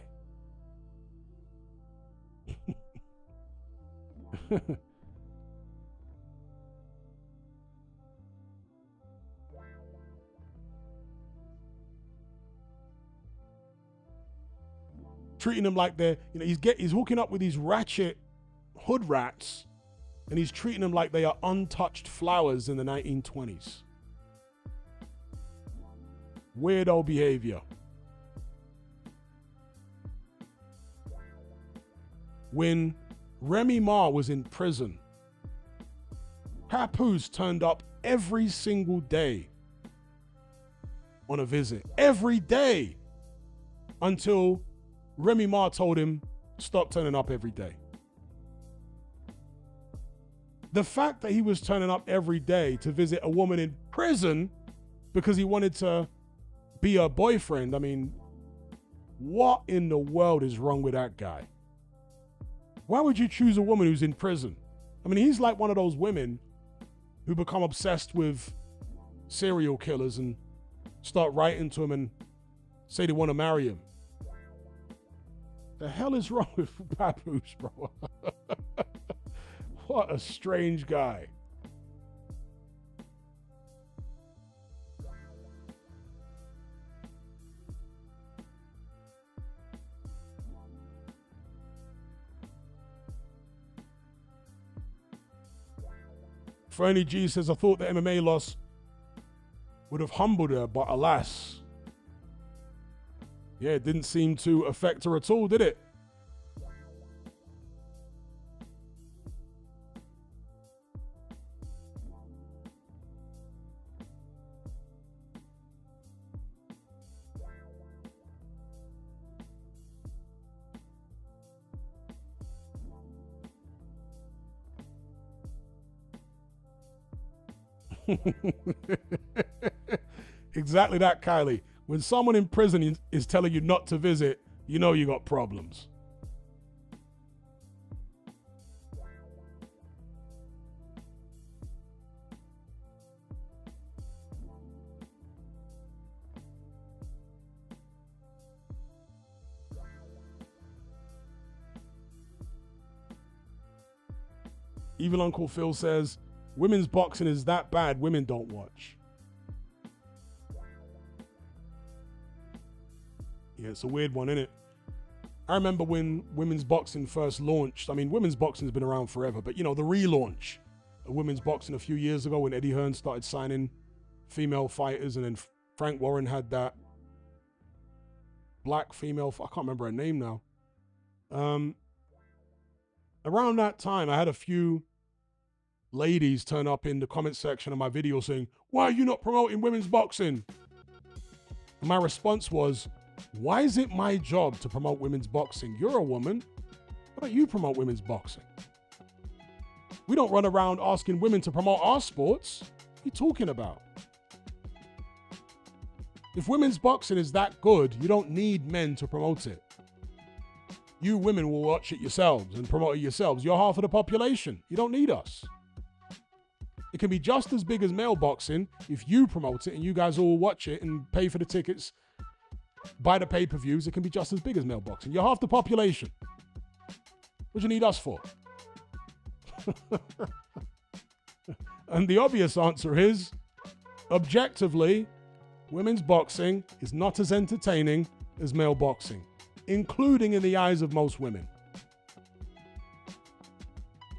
Treating them like they're, he's hooking up with these ratchet hood rats, and he's treating them like they are untouched flowers in the 1920s. Weirdo behavior. When Remy Ma was in prison, Papoose turned up every single day on a visit. Every day. Until Remy Ma told him, stop turning up every day. The fact that he was turning up every day to visit a woman in prison because he wanted to be her boyfriend, I mean, what in the world is wrong with that guy? Why would you choose a woman who's in prison? I mean, he's like one of those women who become obsessed with serial killers and start writing to him and say they want to marry him. The hell is wrong with Papoose, bro? What a strange guy. Fernie G says, I thought the MMA loss would have humbled her, but alas. Yeah, it didn't seem to affect her at all, did it? Exactly that, Kylie. When someone in prison is telling you not to visit, you know you got problems. Evil Uncle Phil says, women's boxing is that bad, women don't watch. Yeah, it's a weird one, isn't it? I remember when women's boxing first launched. I mean, women's boxing has been around forever, but the relaunch of women's boxing a few years ago when Eddie Hearn started signing female fighters, and then Frank Warren had that black female, I can't remember her name now. Around that time, I had a few ladies turn up in the comment section of my video saying, why are you not promoting women's boxing? And my response was, why is it my job to promote women's boxing? You're a woman. Why don't you promote women's boxing? We don't run around asking women to promote our sports. What are you talking about? If women's boxing is that good, you don't need men to promote it. You women will watch it yourselves and promote it yourselves. You're half of the population. You don't need us. It can be just as big as male boxing if you promote it and you guys all watch it and pay for the tickets, buy the pay-per-views. It can be just as big as male boxing. You're half the population. What do you need us for? And the obvious answer is, objectively, women's boxing is not as entertaining as male boxing, including in the eyes of most women.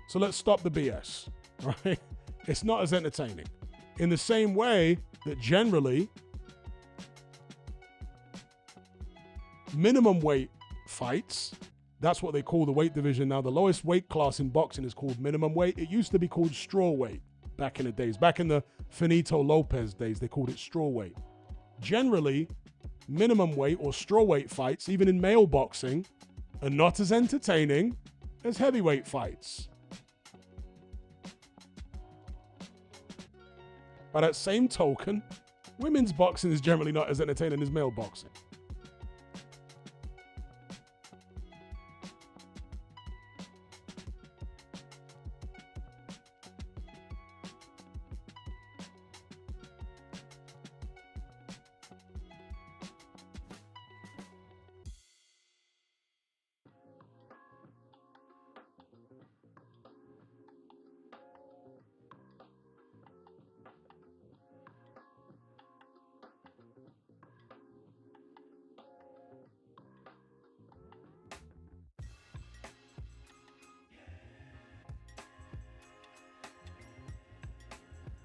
So let's stop the BS, right? It's not as entertaining. In the same way that generally, minimum weight fights, that's what they call the weight division now. The lowest weight class in boxing is called minimum weight. It used to be called straw weight back in the days. Back in the Finito Lopez days, they called it straw weight. Generally, minimum weight or straw weight fights, even in male boxing, are not as entertaining as heavyweight fights. By that same token, women's boxing is generally not as entertaining as male boxing.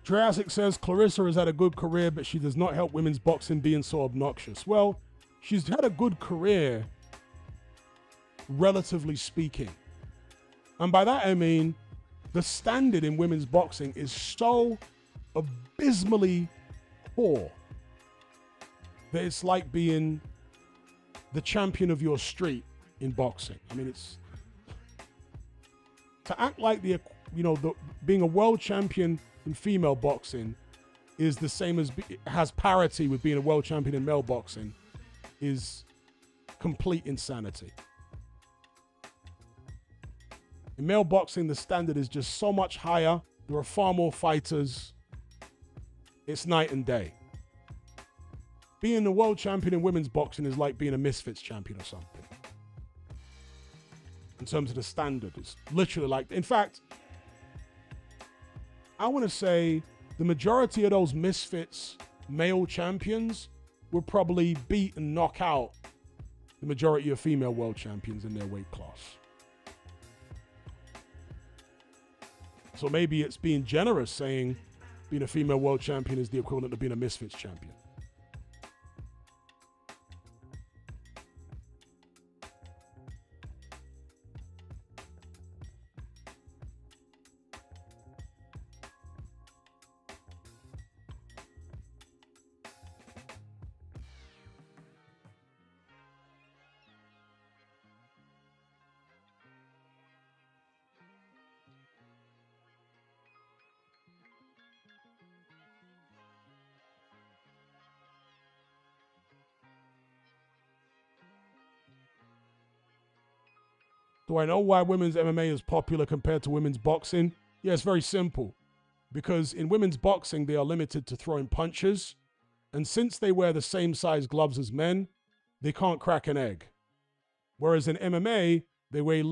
Jurassic says, Clarissa has had a good career, but she does not help women's boxing being so obnoxious. Well, she's had a good career, relatively speaking. And by that I mean, the standard in women's boxing is so abysmally poor that it's like being the champion of your street in boxing. I mean, it's to act like being a world champion in female boxing is the same as has parity with being a world champion in male boxing is complete insanity. In male boxing, the standard is just so much higher. There are far more fighters. It's night and day. Being the world champion in women's boxing is like being a Misfits champion or something. In terms of the standard, it's literally like, in fact, I want to say the majority of those Misfits male champions would probably beat and knock out the majority of female world champions in their weight class. So maybe it's being generous saying being a female world champion is the equivalent of being a Misfits champion. Do I know why women's MMA is popular compared to women's boxing? Yeah, it's very simple. Because in women's boxing, they are limited to throwing punches. And since they wear the same size gloves as men, they can't crack an egg. Whereas in MMA, they wear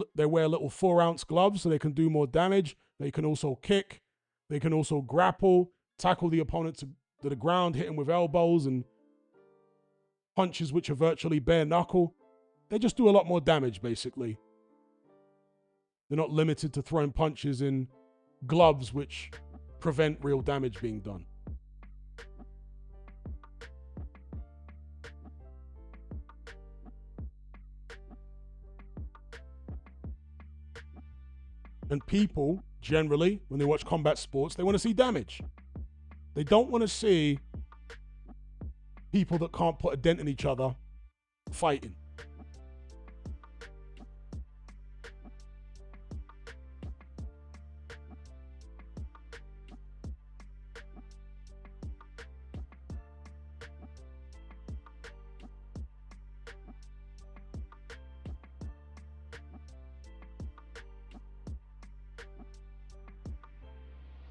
little 4-ounce gloves so they can do more damage. They can also kick. They can also grapple, tackle the opponent to the ground, hit him with elbows and punches which are virtually bare knuckle. They just do a lot more damage, basically. They're not limited to throwing punches in gloves which prevent real damage being done. And people, generally, when they watch combat sports, they want to see damage. They don't want to see people that can't put a dent in each other fighting.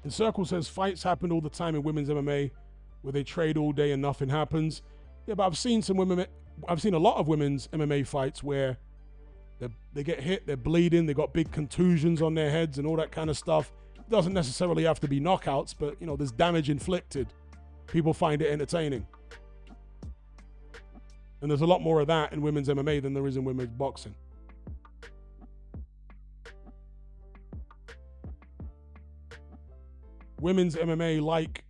And Circle says fights happen all the time in women's MMA where they trade all day and nothing happens. Yeah, but I've seen a lot of women's MMA fights where they get hit, they're bleeding, they got big contusions on their heads and all that kind of stuff. It doesn't necessarily have to be knockouts, but there's damage inflicted. People find it entertaining. And there's a lot more of that in women's MMA than there is in women's boxing. Women's MMA, like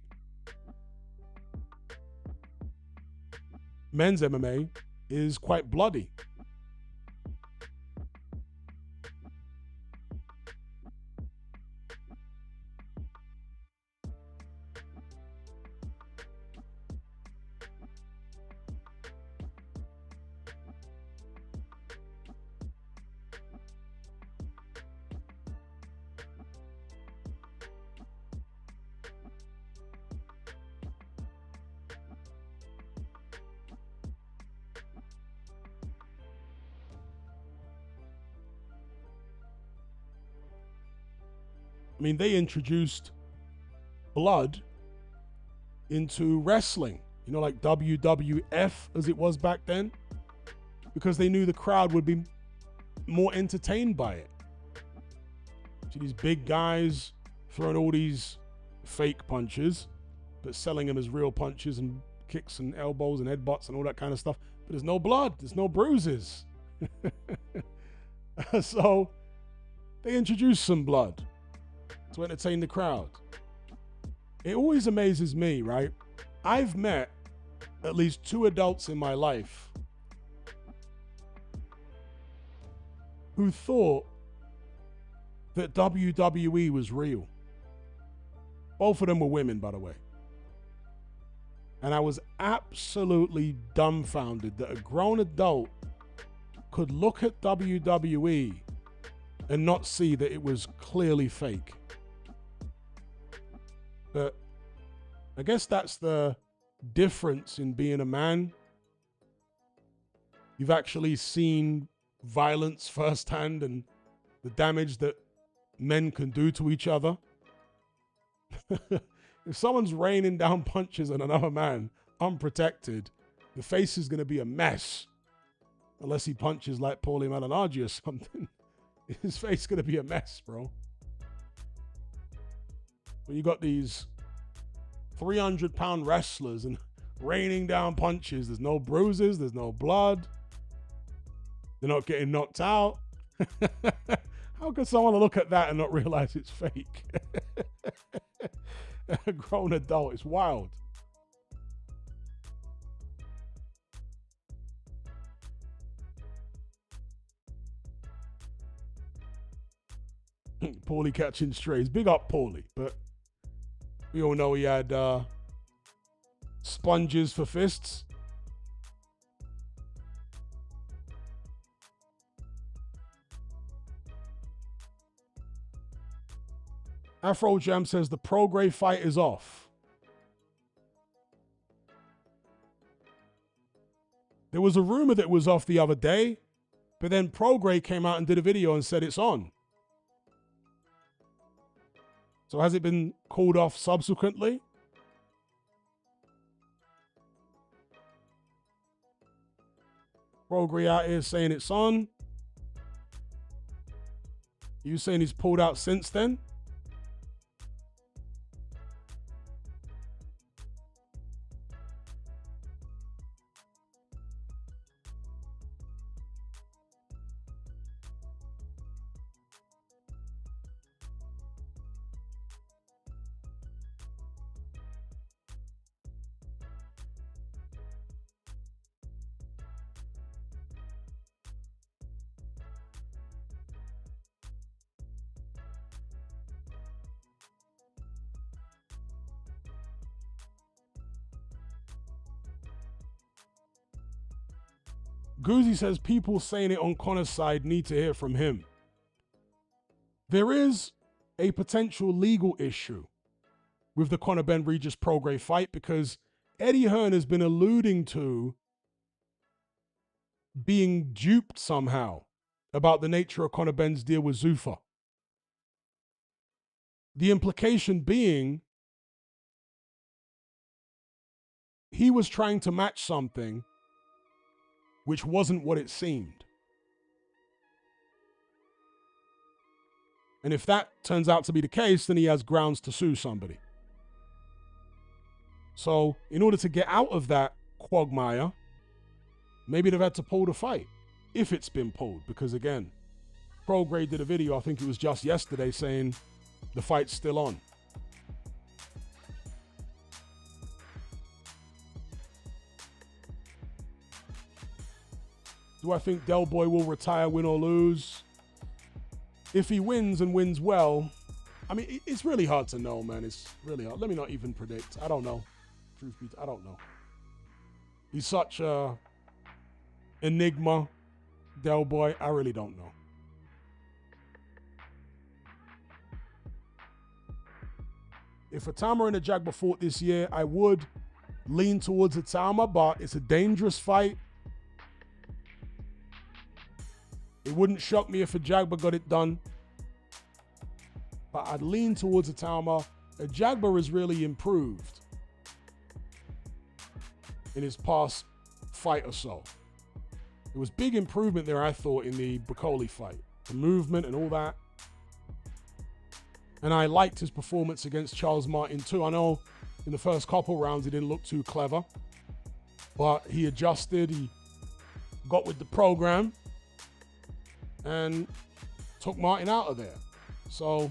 men's MMA, is quite bloody. mean, they introduced blood into wrestling, you know, like WWF as it was back then, because they knew the crowd would be more entertained by it. See these big guys throwing all these fake punches, but selling them as real punches and kicks and elbows and headbutts and all that kind of stuff. But there's no blood, there's no bruises. So they introduced some blood to entertain the crowd. It always amazes me, right? I've met at least 2 adults in my life who thought that WWE was real. Both of them were women, by the way. And I was absolutely dumbfounded that a grown adult could look at WWE and not see that it was clearly fake. But I guess that's the difference in being a man. You've actually seen violence firsthand and the damage that men can do to each other. If someone's raining down punches on another man unprotected, the face is going to be a mess. Unless he punches like Paulie Malignaggi or something. His face is going to be a mess, bro. When you got these 300-pound wrestlers and raining down punches, there's no bruises, there's no blood. They're not getting knocked out. How could someone look at that and not realize it's fake? A grown adult, it's wild. Paulie catching strays. Big up Paulie, but we all know he had sponges for fists. Afro Jam says the Prograis fight is off. There was a rumor that it was off the other day, but then Prograis came out and did a video and said it's on. So has it been called off subsequently? Prograis out here saying it's on. You saying he's pulled out since then? Goozy says people saying it on Conor's side need to hear from him. There is a potential legal issue with the Conor Ben Regis Prograis fight because Eddie Hearn has been alluding to being duped somehow about the nature of Conor Ben's deal with Zuffa. The implication being he was trying to match something which wasn't what it seemed. And if that turns out to be the case, then he has grounds to sue somebody. So in order to get out of that quagmire, maybe they've had to pull the fight, if it's been pulled. Because again, Prograis did a video, I think it was just yesterday, saying the fight's still on. Do I think Del Boy will retire, win or lose? If he wins and wins well, I mean, it's really hard to know, man. It's really hard. Let me not even predict. I don't know. Truth be told, I don't know. He's such a enigma, Del Boy. I really don't know. If Itauma and Hrgovic fought this year, I would lean towards Itauma, but it's a dangerous fight. It wouldn't shock me if Hrgovic got it done. but I'd lean towards Itauma. Jagba has really improved in his past fight or so. There was big improvement there, I thought, in the Broccoli fight. The movement and all that. And I liked his performance against Charles Martin too. I know in the first couple rounds he didn't look too clever, but he adjusted, he got with the program, and took Martin out of there. So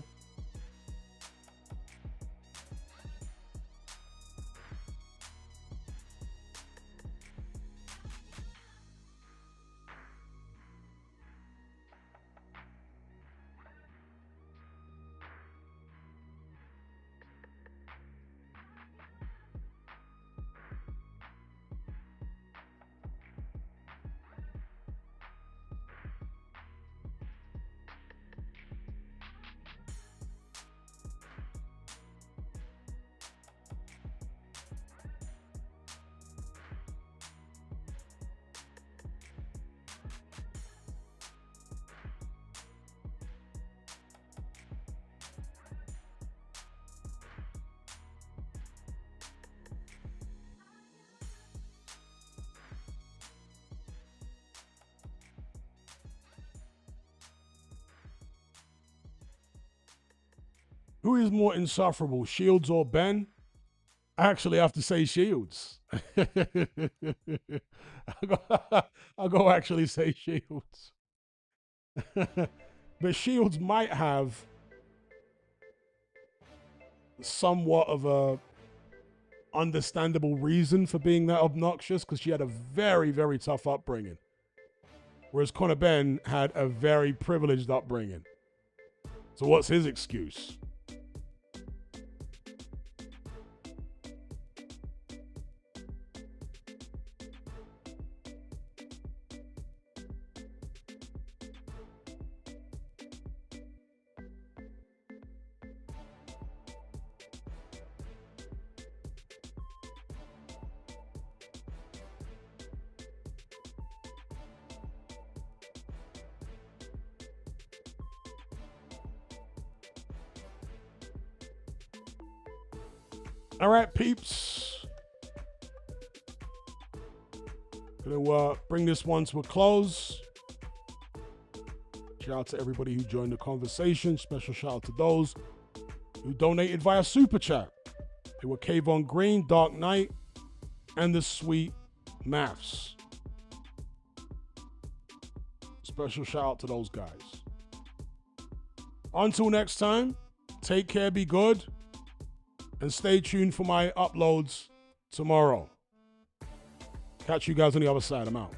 who is more insufferable, Shields or Ben? I actually have to say Shields. I'll go actually say Shields. But Shields might have somewhat of a understandable reason for being that obnoxious, because she had a very, very tough upbringing. Whereas Conor Benn had a very privileged upbringing. So what's his excuse? All right, peeps. Gonna bring this one to a close. Shout out to everybody who joined the conversation. Special shout out to those who donated via Super Chat. They were Kayvon Green, Dark Knight, and the Sweet Maths. Special shout out to those guys. Until next time, take care, be good, and stay tuned for my uploads tomorrow. Catch you guys on the other side. I'm out.